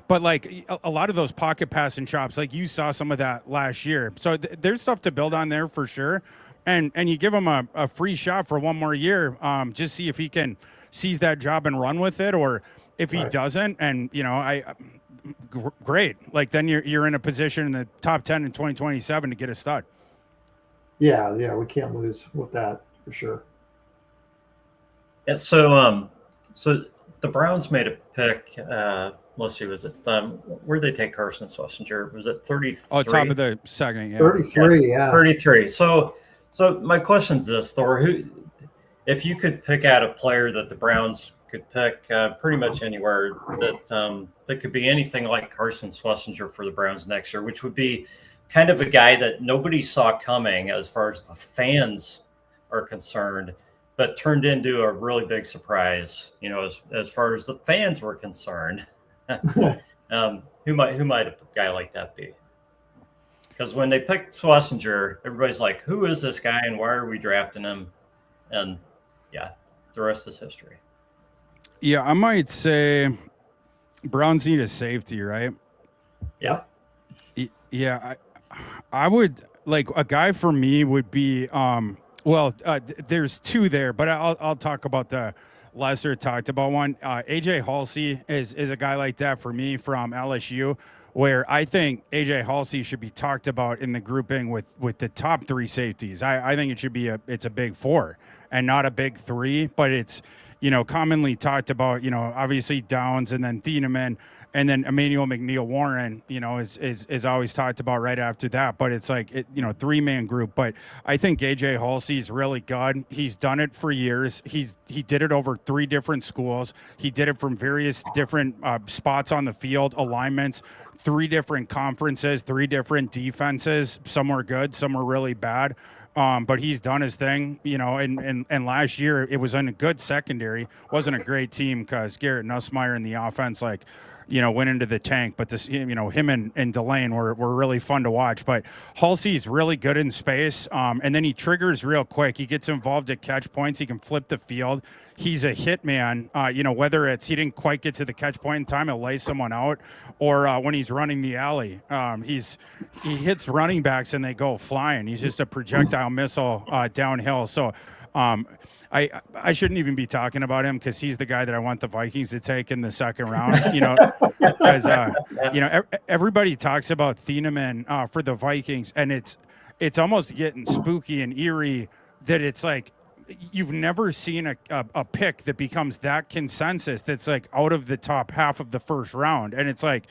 But like a lot of those pocket passing chops, like you saw some of that last year. So there's stuff to build on there for sure. And you give him a free shot for one more year, just see if he can seize that job and run with it, or if he doesn't, and great. Like then you're in a position in the top 10 in 2027 to get a stud. Yeah, we can't lose with that for sure. Yeah, so the Browns made a pick. Let's see, was it where'd they take Carson Schlesinger? Was it 33? Oh, top of the second, yeah. 33, yeah. 33. So my question is this, Thor: if you could pick out a player that the Browns could pick pretty much anywhere that could be anything like Carson Schlesinger for the Browns next year, which would be kind of a guy that nobody saw coming as far as the fans are concerned, but turned into a really big surprise, as far as the fans were concerned. Who might a guy like that be? Because when they picked Schlesinger, everybody's like, who is this guy and why are we drafting him? And yeah, the rest is history. Yeah, I might say Browns need a safety, right? Yeah. Yeah, I would like a guy for me would be there's two there, but I'll talk about the lesser talked about one. AJ Halsey is a guy like that for me from LSU, where I think AJ Halsey should be talked about in the grouping with the top three safeties. I think it should be it's a big four and not a big three, but it's commonly talked about, obviously Downs and then Thieneman and then Emmanuel McNeil-Warren, is always talked about right after that. But it's like, 3-man group. But I think AJ Halsey's really good. He's done it for years. He did it over 3 different schools. He did it from various different spots on the field, alignments, 3 different conferences, 3 different defenses. Some were good, some were really bad. But he's done his thing, and last year it was in a good secondary. Wasn't a great team because Garrett Nussmeier in the offense, went into the tank. But this, him and Delane were really fun to watch. But Halsey's really good in space, and then he triggers real quick. He gets involved at catch points. He can flip the field. He's a hit man, whether it's he didn't quite get to the catch point in time, he'll lay someone out, or when he's running the alley, he hits running backs and they go flying. He's just a projectile missile downhill. So I shouldn't even be talking about him because he's the guy that I want the Vikings to take in the second round, because everybody talks about Thieneman for the Vikings, and it's almost getting spooky and eerie that it's like, you've never seen a pick that becomes that consensus that's like out of the top half of the first round. And it's like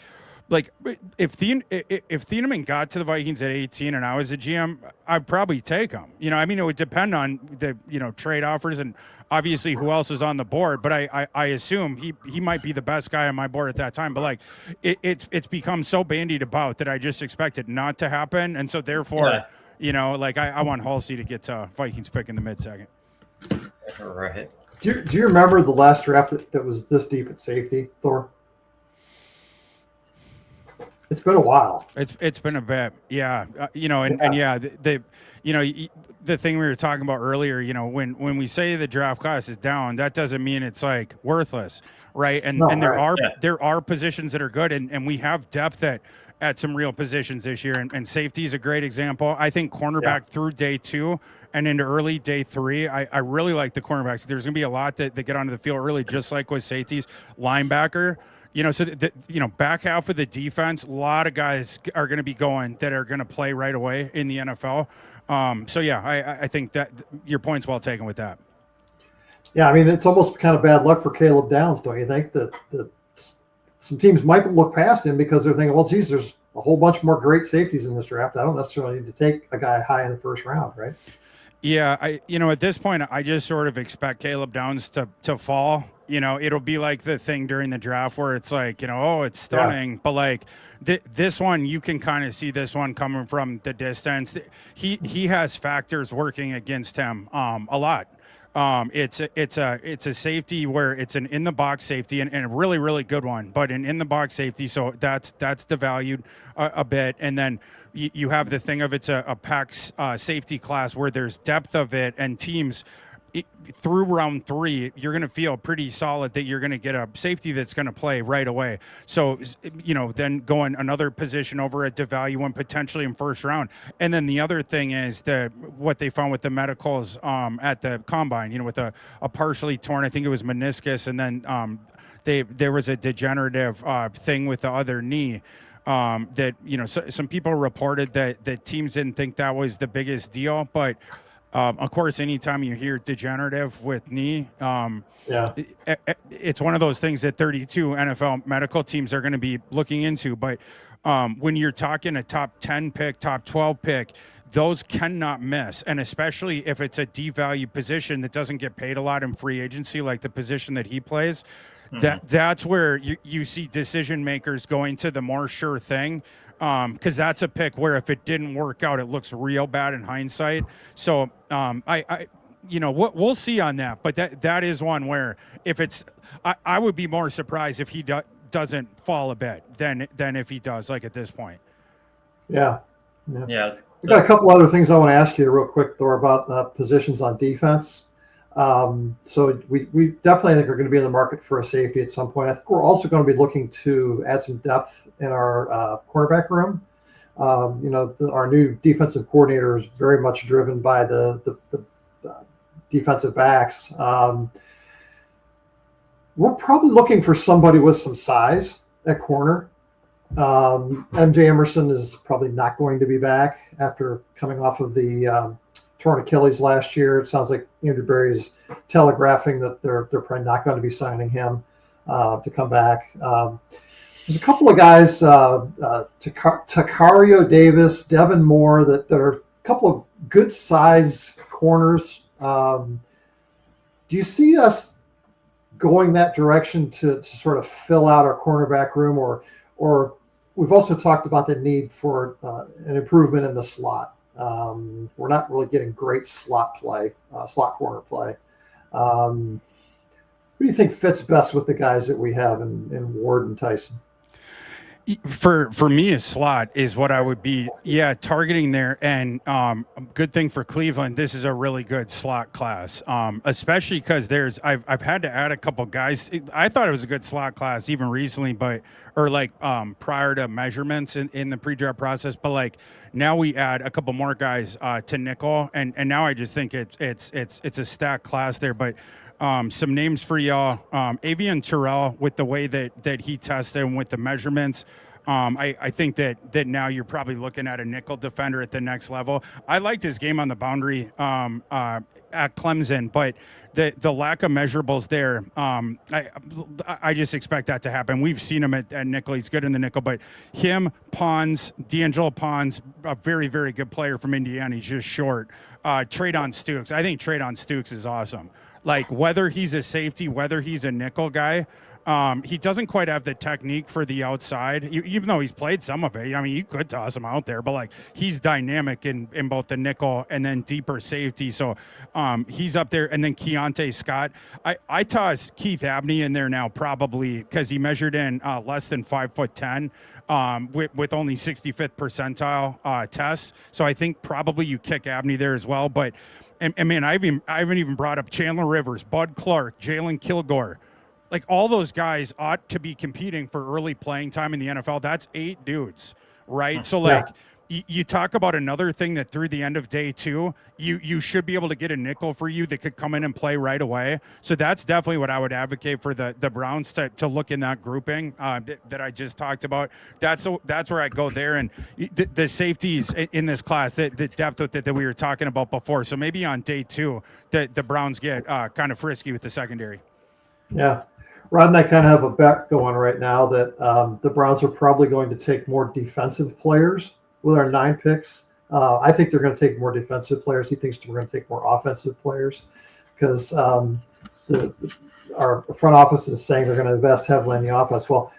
if Thieneman got to the Vikings at 18 and I was a GM, I'd probably take him. It would depend on the trade offers and obviously who else is on the board. But I assume he might be the best guy on my board at that time. But it's become so bandied about that I just expect it not to happen. And so therefore, I want Halsey to get to Vikings pick in the mid-second. All right. Do you remember the last draft that was this deep at safety, Thor? It's been a while. It's been a bit, yeah. The thing we were talking about earlier, when we say the draft class is down, that doesn't mean it's like worthless, right? And there are positions that are good, and we have depth at some real positions this year, and safety is a great example. I think cornerback through day 2 and into early day 3, I really like the cornerbacks. There's going to be a lot that get onto the field early, just like with safeties. Linebacker, back half of the defense, a lot of guys are going to be going that are going to play right away in the NFL. I think that your point's well taken with that. Yeah, I mean, it's almost kind of bad luck for Caleb Downs, don't you think? That some teams might look past him because they're thinking, well, geez, there's a whole bunch more great safeties in this draft. I don't necessarily need to take a guy high in the first round, right? Yeah, at this point, I just sort of expect Caleb Downs to fall. It'll be like the thing during the draft where it's like, it's stunning. Yeah. But this one, you can kind of see this one coming from the distance. He has factors working against him a lot. It's a safety where it's an in the box safety and a really, really good one, but an in the box safety. So that's devalued a bit. And then you have the thing of it's a PAX safety class where there's depth of it, and teams through round 3, you're going to feel pretty solid that you're going to get a safety that's going to play right away. So, then going another position over at devalue and potentially in first round. And then the other thing is what they found with the medicals at the combine, with a partially torn, I think it was meniscus, and then there was a degenerative thing with the other knee. That some people reported that teams didn't think that was the biggest deal, but of course, anytime you hear degenerative with knee, it's one of those things that 32 NFL medical teams are going to be looking into. But when you're talking a top 10 pick, top 12 pick, those cannot miss. And especially if it's a devalued position that doesn't get paid a lot in free agency, like the position that he plays, that's where you see decision makers going to the more sure thing. Because that's a pick where if it didn't work out, it looks real bad in hindsight. So we'll see on that. But that is one where if it's, I would be more surprised if he doesn't fall a bit than if he does, like at this point. Yeah. Yeah. I've got a couple other things I want to ask you real quick, Thor, about positions on defense. So we definitely think we're going to be in the market for a safety at some point. I think we're also going to be looking to add some depth in our cornerback room. Our new defensive coordinator is very much driven by the defensive backs. We're probably looking for somebody with some size at corner. MJ Emerson is probably not going to be back after coming off of the torn Achilles last year. It sounds like Andrew Berry is telegraphing that they're probably not going to be signing him to come back. There's a couple of guys, Takario Davis, Devin Moore, that are a couple of good size corners. Do you see us going that direction to sort of fill out our cornerback room, or we've also talked about the need for an improvement in the slot? We're not really getting great slot corner play. Who do you think fits best with the guys that we have in Ward and Tyson? For me, a slot is what I would be, targeting there. And good thing for Cleveland, this is a really good slot class, especially because I've had to add a couple guys. I thought it was a good slot class even recently, prior to measurements in the pre-draft process. But now we add a couple more guys to nickel, and now I just think it's a stacked class there. But some names for y'all. Avian Terrell, with the way that he tested and with the measurements, I think that now you're probably looking at a nickel defender at the next level. I liked his game on the boundary at Clemson, but the lack of measurables there, I just expect that to happen. We've seen him at nickel. He's good in the nickel, but him, D'Angelo Pons, a very, very good player from Indiana. He's just short. Traydon Stukes. I think Traydon Stukes is awesome. Whether he's a safety, whether he's a nickel guy, he doesn't quite have the technique for the outside, even though he's played some of it. I mean, you could toss him out there, but he's dynamic in both the nickel and then deeper safety. So he's up there. And then Keontae Scott. I toss Keith Abney in there now, probably because he measured in less than 5'10", with only 65th percentile tests. So I think probably you kick Abney there as well. But and man, I haven't even brought up Chandler Rivers, Bud Clark, Jalen Kilgore. All those guys ought to be competing for early playing time in the NFL. That's 8 dudes, right? So you talk about another thing that through the end of day 2, you should be able to get a nickel for you that could come in and play right away. So that's definitely what I would advocate for the Browns to look in that grouping that I just talked about. That's where I go there. And the safeties in this class, the depth that we were talking about before. So maybe on day 2, the Browns get kind of frisky with the secondary. Yeah. Rod and I kind of have a bet going right now that the Browns are probably going to take more defensive players with our 9 picks. I think they're going to take more defensive players. He thinks we're going to take more offensive players because our front office is saying they're going to invest heavily in the offense. Well,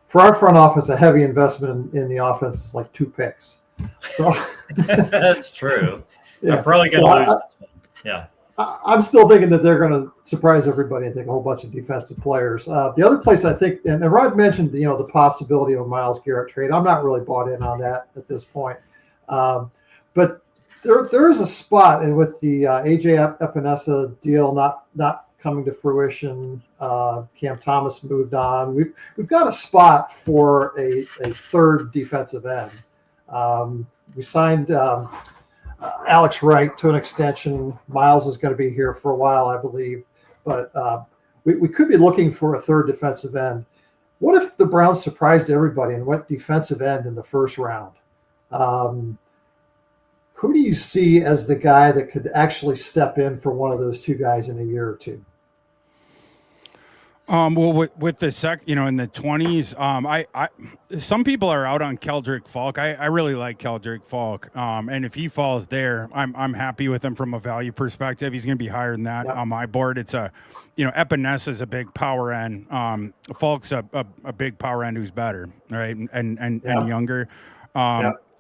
for our front office, a heavy investment in the offense is 2 picks. So that's true. Yeah. I'm probably going to lose this one. Yeah. I'm still thinking that they're going to surprise everybody and take a whole bunch of defensive players. The other place I think, and Rod mentioned, the possibility of a Myles Garrett trade. I'm not really bought in on that at this point. But there is a spot, and with the AJ Epinesa deal not coming to fruition, Cam Thomas moved on. We've got a spot for a third defensive end. We signed Alex Wright to an extension. Miles is going to be here for a while, I believe, but we could be looking for a third defensive end. What if the Browns surprised everybody and went defensive end in the first round? Who do you see as the guy that could actually step in for one of those two guys in a year or two? Well, with the in the 20s, I some people are out on Keldrick Falk. I really like Keldrick Falk. And if he falls there, I'm happy with him from a value perspective. He's going to be higher than that on my board. It's Epinesa is a big power end. Falk's a big power end who's better, right? And younger.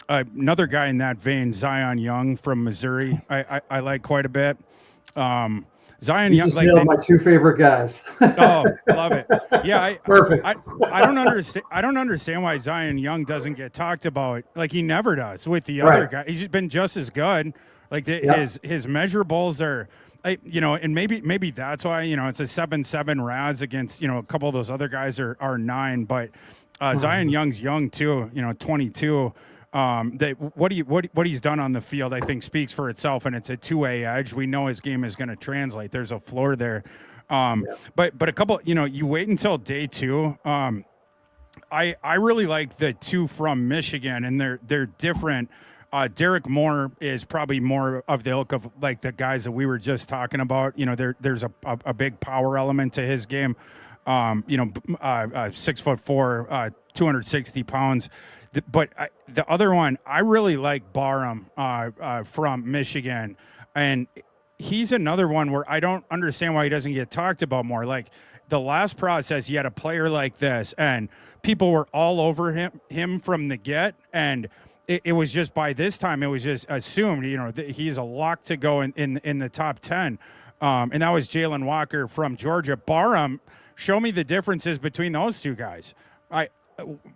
Another guy in that vein, Zion Young from Missouri, I like quite a bit. Zion Young, just nailed my two favorite guys. Oh, love it. Yeah, perfect. I don't understand. I don't understand why Zion Young doesn't get talked about. Like he never does with the other guy. He's been just as good. Like his measurables are, and maybe that's why it's a 7-7 RAS against a couple of those other guys are 9. But Zion Young's young too. 22. What he's done on the field, I think, speaks for itself, and it's a two-way edge. We know his game is going to translate. There's a floor there, but a couple, you wait until day 2. I really like the 2 from Michigan, and they're different. Derek Moore is probably more of the ilk of like the guys that we were just talking about. There's a big power element to his game. 6'4", 260 pounds. But the other one, I really like Barham from Michigan. And he's another one where I don't understand why he doesn't get talked about more. Like the last process, you had a player like this, and people were all over him from the get. And it was just by this time, it was just assumed, that he's a lock to go in the top 10. And that was Jalen Walker from Georgia. Barham, show me the differences between those two guys.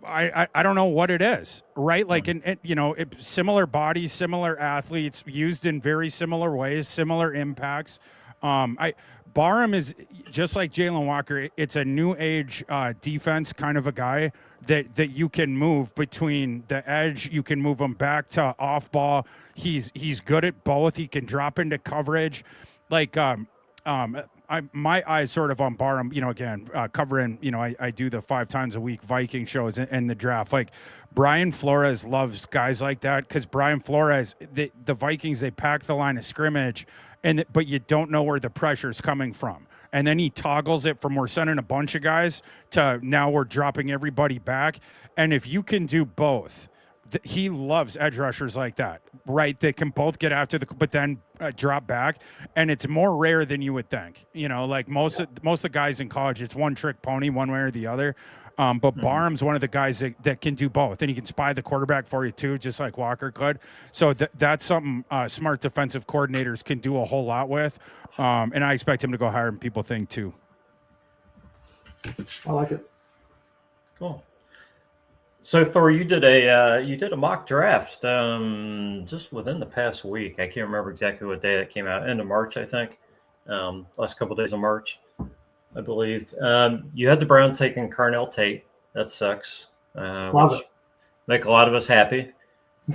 I don't know what it is, right? Like, similar bodies, similar athletes, used in very similar ways, similar impacts. Barham is just like Jalen Walker. It's a new age defense kind of a guy that you can move between the edge. You can move him back to off ball. He's good at both. He can drop into coverage. Like, my eyes sort of on Barham, again, covering, I do the 5 times a week Viking shows and the draft. Like Brian Flores loves guys like that because Brian Flores, the Vikings, they pack the line of scrimmage, but you don't know where the pressure is coming from. And then he toggles it from we're sending a bunch of guys to now we're dropping everybody back. And if you can do both, he loves edge rushers like that, right? They can both get after but then drop back, and it's more rare than you would think. Like most of the guys in college, it's one trick pony, one way or the other. But Barham's one of the guys that can do both, and he can spy the quarterback for you too, just like Walker could. So that's something smart defensive coordinators can do a whole lot with, and I expect him to go higher than people think too. I like it. Cool. So Thor, you did a mock draft just within the past week. I can't remember exactly what day that came out. End of March, I think. Last couple of days of March, I believe. You had the Browns taking Carnell Tate. That sucks. Which make a lot of us happy.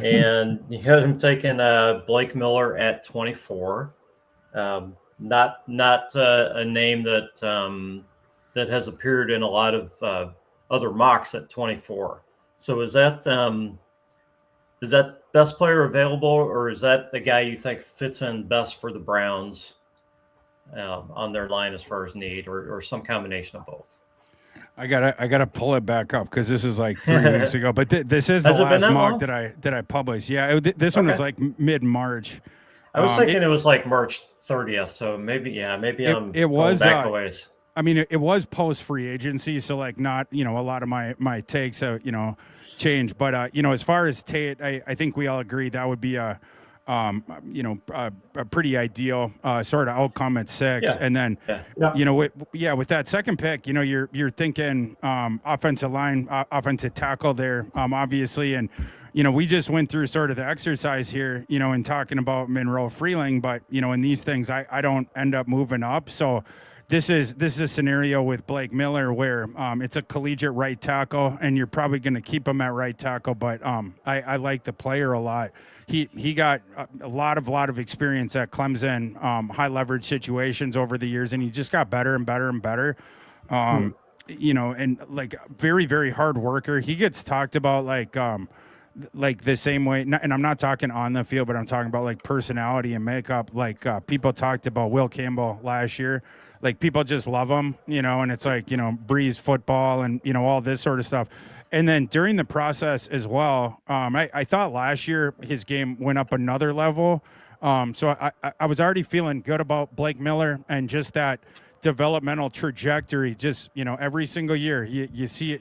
And you had him taking Blake Miller at 24. Not a name that has appeared in a lot of other mocks at 24. So is that best player available, or is that the guy you think fits in best for the Browns on their line as far as need, or some combination of both? I gotta pull it back up because this is like 3 weeks ago. But this is the last mock that I published. Yeah, this one was like mid-March. I was thinking it was like March 30th. So maybe I'm going back a ways. I mean, it was post free agency, so like not, a lot of my takes, change. But, as far as Tate, I think we all agree that would be a a pretty ideal sort of outcome at 6. Yeah. And then, Yeah. with that second pick, you're thinking offensive line, offensive tackle there, obviously. And, we just went through sort of the exercise here, in talking about Monroe Freeling, but, in these things, I don't end up moving up. So this is a scenario with Blake Miller where it's a collegiate right tackle, and you're probably going to keep him at right tackle. But I like the player a lot. He got a lot of experience at Clemson, high leverage situations over the years, and he just got better and better and better. And like very, very hard worker. He gets talked about like the same way, and I'm not talking on the field, but I'm talking about like personality and makeup. Like people talked about Will Campbell last year. Like people just love him, and it's like, Breeze football and, all this sort of stuff. And then during the process as well, I thought last year his game went up another level. So I was already feeling good about Blake Miller and just that developmental trajectory. Just, every single year you see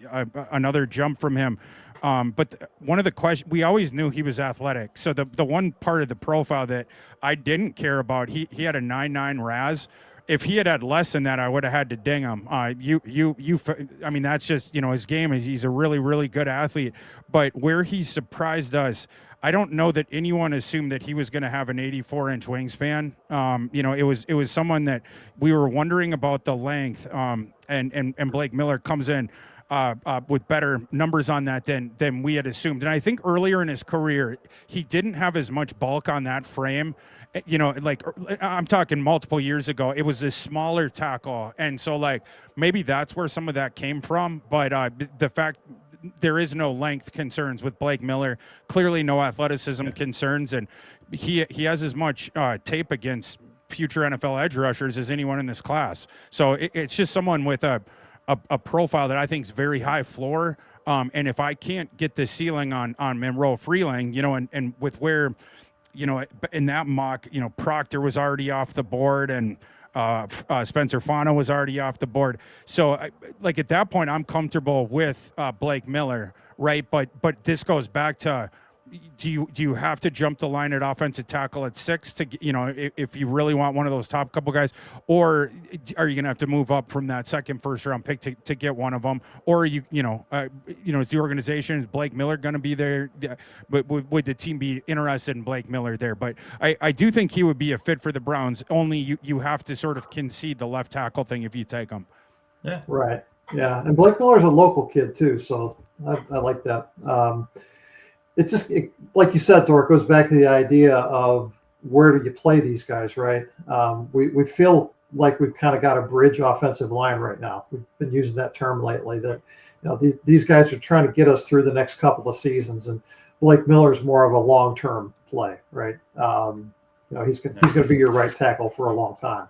another jump from him. But one of the questions, we always knew he was athletic. So the one part of the profile that I didn't care about, he had a 9.9 RAS. If he had less than that, I would have had to ding him. I mean, that's just, his game. He's a really, really good athlete. But where he surprised us, I don't know that anyone assumed that he was going to have an 84-inch wingspan. It was someone that we were wondering about the length. And Blake Miller comes in with better numbers on that than we had assumed. And I think earlier in his career, he didn't have as much bulk on that frame. Like I'm talking multiple years ago, it was a smaller tackle. And so like, maybe that's where some of that came from. But the fact there is no length concerns with Blake Miller, clearly no athleticism concerns. And he has as much tape against future NFL edge rushers as anyone in this class. So it's just someone with a profile that I think is very high floor. And if I can't get the ceiling on Monroe Freeling, and with where, in that mock, Proctor was already off the board and Spencer Fano was already off the board. So at that point, I'm comfortable with Blake Miller, right? But this goes back to, do you have to jump the line at offensive tackle at 6 to, if you really want one of those top couple guys, or are you going to have to move up from that second first round pick to get one of them? Or is the organization, is Blake Miller going to be there? But would the team be interested in Blake Miller there? But I do think he would be a fit for the Browns. Only you have to sort of concede the left tackle thing if you take him. Yeah. Right. Yeah. And Blake Miller's a local kid too. So I like that. It like you said, Thor, it goes back to the idea of where do you play these guys, right? We feel like we've kind of got a bridge offensive line right now. We've been using that term lately that, these guys are trying to get us through the next couple of seasons. And Blake Miller's more of a long-term play, right? He's going to be your right tackle for a long time.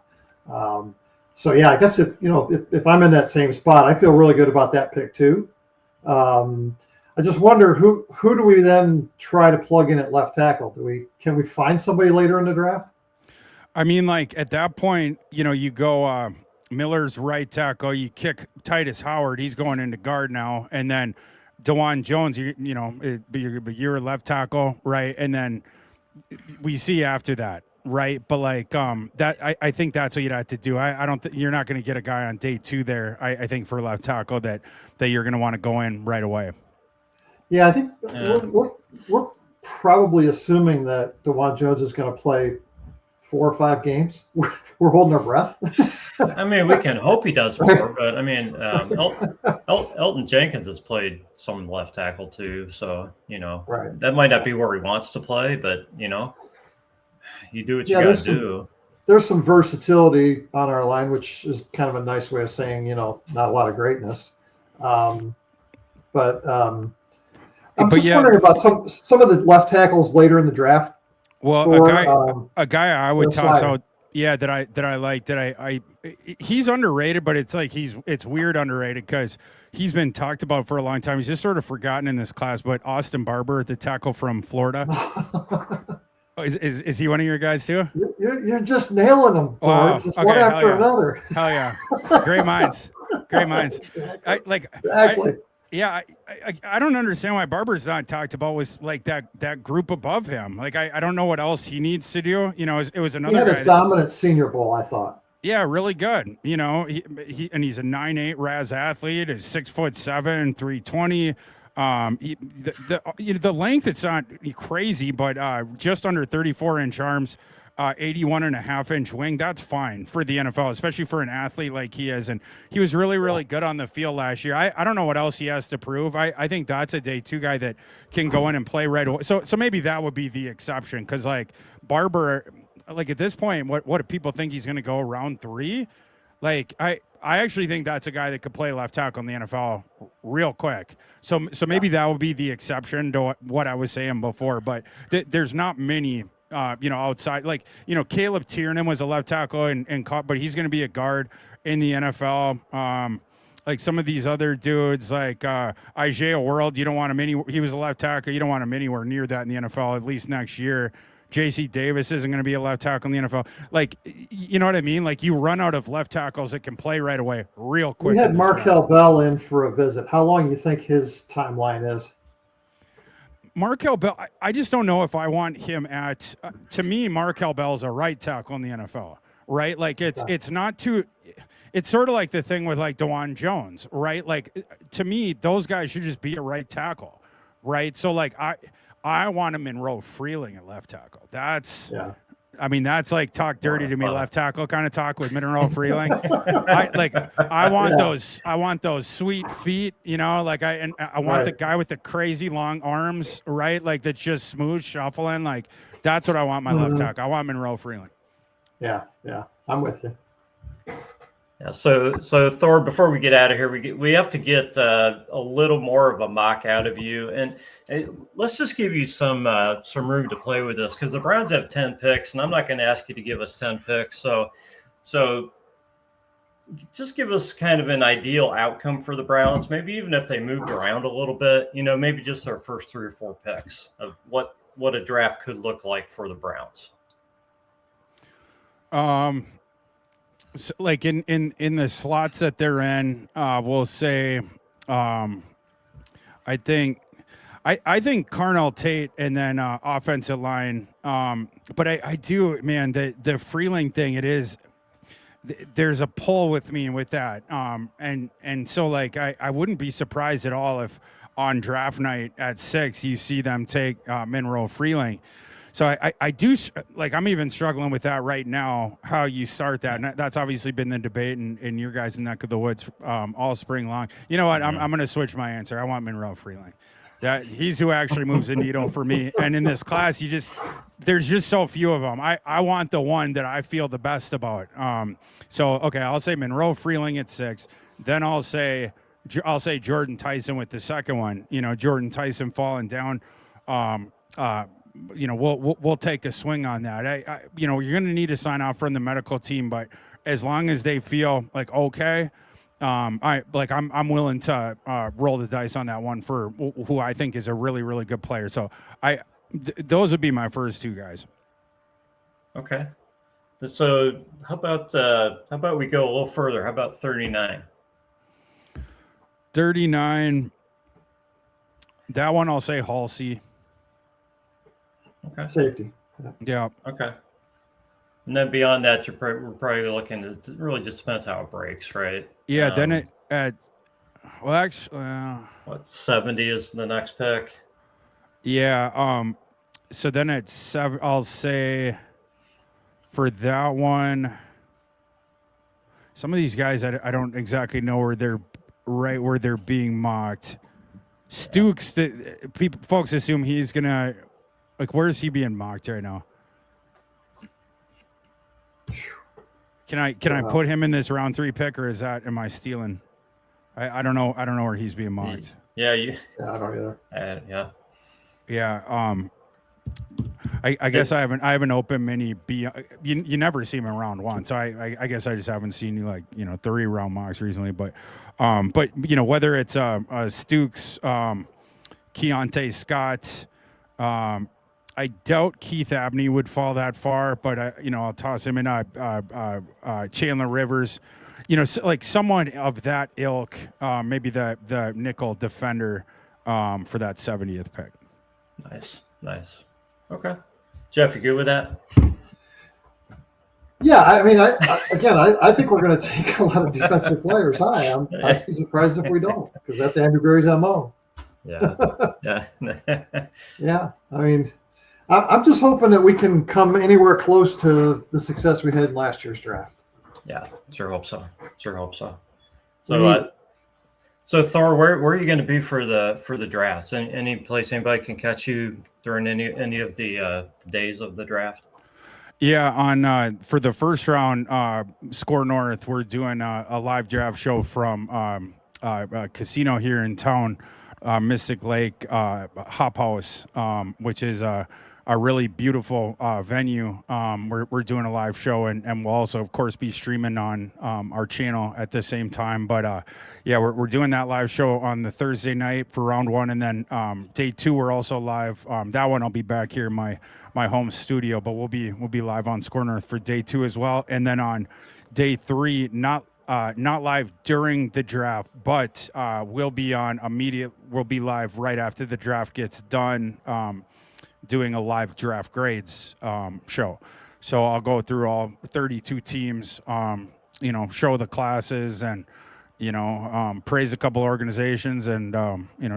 So yeah, I guess if I'm in that same spot, I feel really good about that pick too. I just wonder who do we then try to plug in at left tackle? Can we find somebody later in the draft? I mean, like at that point, you go Miller's right tackle, you kick Titus Howard, he's going into guard now, and then DeJuan Jones, you're a left tackle, right? And then we see after that, right? But like that, I think that's what you'd have to do. I don't think you're not going to get a guy on day 2 there. I think for left tackle that you're going to want to go in right away. Yeah, I think we're probably assuming that DeJuan Jones is going to play 4 or 5 games. We're holding our breath. I mean, we can hope he does more, but I mean, Elton Jenkins has played some left tackle too, so right. That might not be where he wants to play, but you do what you got to do. There's some versatility on our line, which is kind of a nice way of saying not a lot of greatness, but. I'm just wondering about some of the left tackles later in the draft. Well, a guy I would toss out, that I like, he's underrated, but it's like it's weird underrated because he's been talked about for a long time. He's just sort of forgotten in this class. But Austin Barber, the tackle from Florida, is he one of your guys too? You're just nailing them. Wow. Just one after another. Hell yeah! Great minds. Exactly. Yeah, I don't understand why Barber's not talked about with like that group above him. Like I don't know what else he needs to do. You know, it was He another had guy. a dominant Senior Bowl, I thought. Yeah, really good. You know, and he's a 9'8" RAS athlete. Is 6'7", 320. The length, it's not crazy, but just under 34-inch arms. 81.5-inch wing. That's fine for the NFL, especially for an athlete like he is. And he was really, really good on the field last year. I don't know what else he has to prove. I think that's a day two guy that can go in and play right away. So maybe that would be the exception. Because like Barber, like at this point, what do people think he's going to go round 3? Like I actually think that's a guy that could play left tackle in the NFL real quick. So maybe that would be the exception to what I was saying before. But there's not many. Outside, like, Caleb Tiernan was a left tackle and caught, but he's going to be a guard in the NFL. Like some of these other dudes, like Isaiah World, you don't want him he was a left tackle. You don't want him anywhere near that in the NFL, at least next year. JC Davis isn't going to be a left tackle in the NFL. Like, you know what I mean? Like you run out of left tackles that can play right away real quick. We had Markel Bell in for a visit. How long do you think his timeline is? Markel Bell, I just don't know if I want him at. To me, Markel Bell's a right tackle in the NFL, right? Like it's not too. It's sort of like the thing with like DeJuan Jones, right? Like to me, those guys should just be a right tackle, right? So like I want him in Monroe Freeling at left tackle. That's I mean, that's like talk dirty to me, left tackle kind of talk with Monroe Freeling. I want those sweet feet, like I want the guy with the crazy long arms, right? Like that's just smooth shuffling. Like that's what I want my left tackle. I want Monroe Freeling. Yeah. I'm with you. Yeah, so Thor, before we get out of here, we have to get a little more of a mock out of you, and let's just give you some room to play with this because the Browns have 10 picks, and I'm not going to ask you to give us 10 picks. So just give us kind of an ideal outcome for the Browns, maybe even if they moved around a little bit, maybe just their first 3 or 4 picks of what a draft could look like for the Browns. So like in the slots that they're in, we'll say, I think Carnell Tate and then offensive line. But I do, man, the Freeling thing, there's a pull with me with that. And so like I wouldn't be surprised at all if on draft night at 6 you see them take Monroe Freeling. So I do, like, I'm even struggling with that right now, how you start that. And that's obviously been the debate in your guys' neck of the woods all spring long. You know what? I'm going to switch my answer. I want Monroe Freeling. He's who actually moves the needle for me. And in this class, there's just so few of them. I want the one that I feel the best about. Okay, I'll say Monroe Freeling at 6. Then I'll say Jordan Tyson with the second one. Jordan Tyson falling down. We'll take a swing on that. You're going to need to sign off from the medical team, but as long as they feel like okay, I'm willing to roll the dice on that one for who I think is a really, really good player. So those would be my first 2 guys. Okay. So how about we go a little further? How about 39? 39. That one I'll say Halsey. Okay. Safety. Yeah. Okay. And then beyond that, we're probably looking at, it really just depends how it breaks, right? Yeah. Then actually, 70 is the next pick? Yeah. So then at 7, I'll say for that one, some of these guys I don't exactly know where they're being mocked. Stukes, folks assume he's gonna. Like, where is he being mocked right now? Can I put him in this round 3 pick, or am I stealing? I don't know. I don't know where he's being mocked. Yeah, I don't either. Yeah. I guess I haven't opened many B. You never see him in round 1, so I guess I just haven't seen 3 round mocks recently. But whether it's Stukes, Keontae Scott. I doubt Keith Abney would fall that far, but I'll toss him in. Chandler Rivers, like someone of that ilk, maybe the nickel defender for that 70th pick. Nice. Okay, Jeff, you good with that? Yeah, I mean, I think we're going to take a lot of defensive players high. I'd be surprised if we don't, because that's Andrew Berry's MO. Yeah. Yeah. I mean, I'm just hoping that we can come anywhere close to the success we had in last year's draft. Yeah, sure hope so. So Thor, where are you going to be for the drafts? Any place anybody can catch you during any of the days of the draft? Yeah, on for the first round, Score North, we're doing a live draft show from a casino here in town, Mystic Lake Hop House, which is a really beautiful venue. We're doing a live show, and we'll also, of course, be streaming on our channel at the same time. But yeah, we're doing that live show on the Thursday night for round one, and then day two we're also live. That one I'll be back here in my home studio, but we'll be live on Score North for day two as well, and then on day three, not live during the draft, but we'll be live right after the draft gets done. Doing a live draft grades show. So I'll go through all 32 teams, show the classes and, praise a couple organizations and,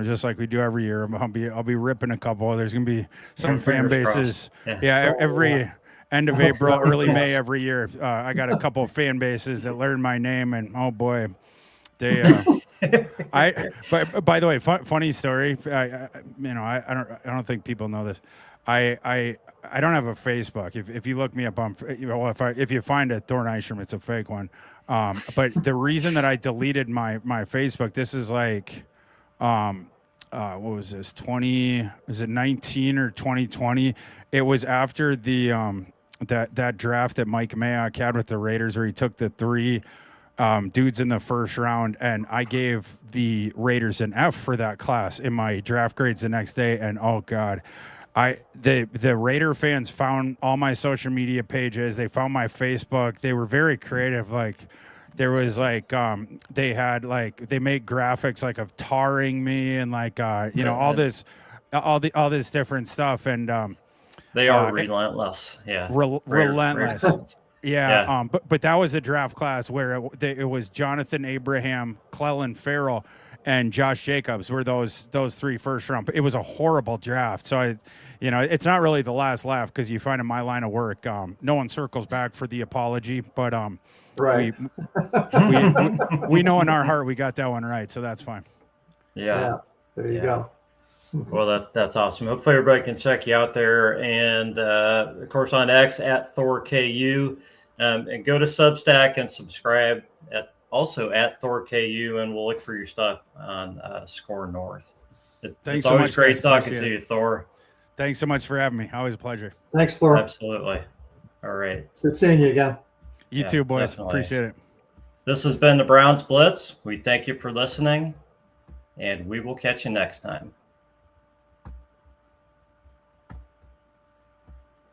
just like we do every year, I'll be ripping a couple. There's going to be some fan bases. Yeah, every end of April, early May every year. I got a couple of fan bases that learn my name and oh boy, they, by the way, funny story. I don't think people know this. I don't have a Facebook. If you look me up on, if you find a Thor Nystrom, it's a fake one. But the reason that I deleted my Facebook, this is like, what was this? Was it 19 or 2020? It was after the that draft that Mike Mayock had with the Raiders, where he took the three dudes in the first round, and I gave the Raiders an F for that class in my draft grades the next day. And oh god, the Raider fans found all my social media pages. They found my Facebook. They were very creative. Like there was like they made graphics like of tarring me and like all this different stuff. And they are relentless. Yeah, relentless. Yeah. But that was a draft class where it was Jonathan Abraham, Clellan Ferrell, and Josh Jacobs were those three first round. It was a horrible draft. So it's not really the last laugh because you find in my line of work, no one circles back for the apology, but right. we know in our heart we got that one right, so that's fine. Yeah. There you go. Well, that's awesome. Hopefully everybody can check you out there. And, of course, on X at ThorKU. And go to Substack and subscribe also at ThorKU. And we'll look for your stuff on Score North. It's so always much, great guys. talking Appreciate to you, Thor. Thanks so much for having me. Always a pleasure. Thanks, Thor. Absolutely. All right. Good seeing you again. You too, boys. Definitely. Appreciate it. This has been the Browns Blitz. We thank you for listening, and we will catch you next time.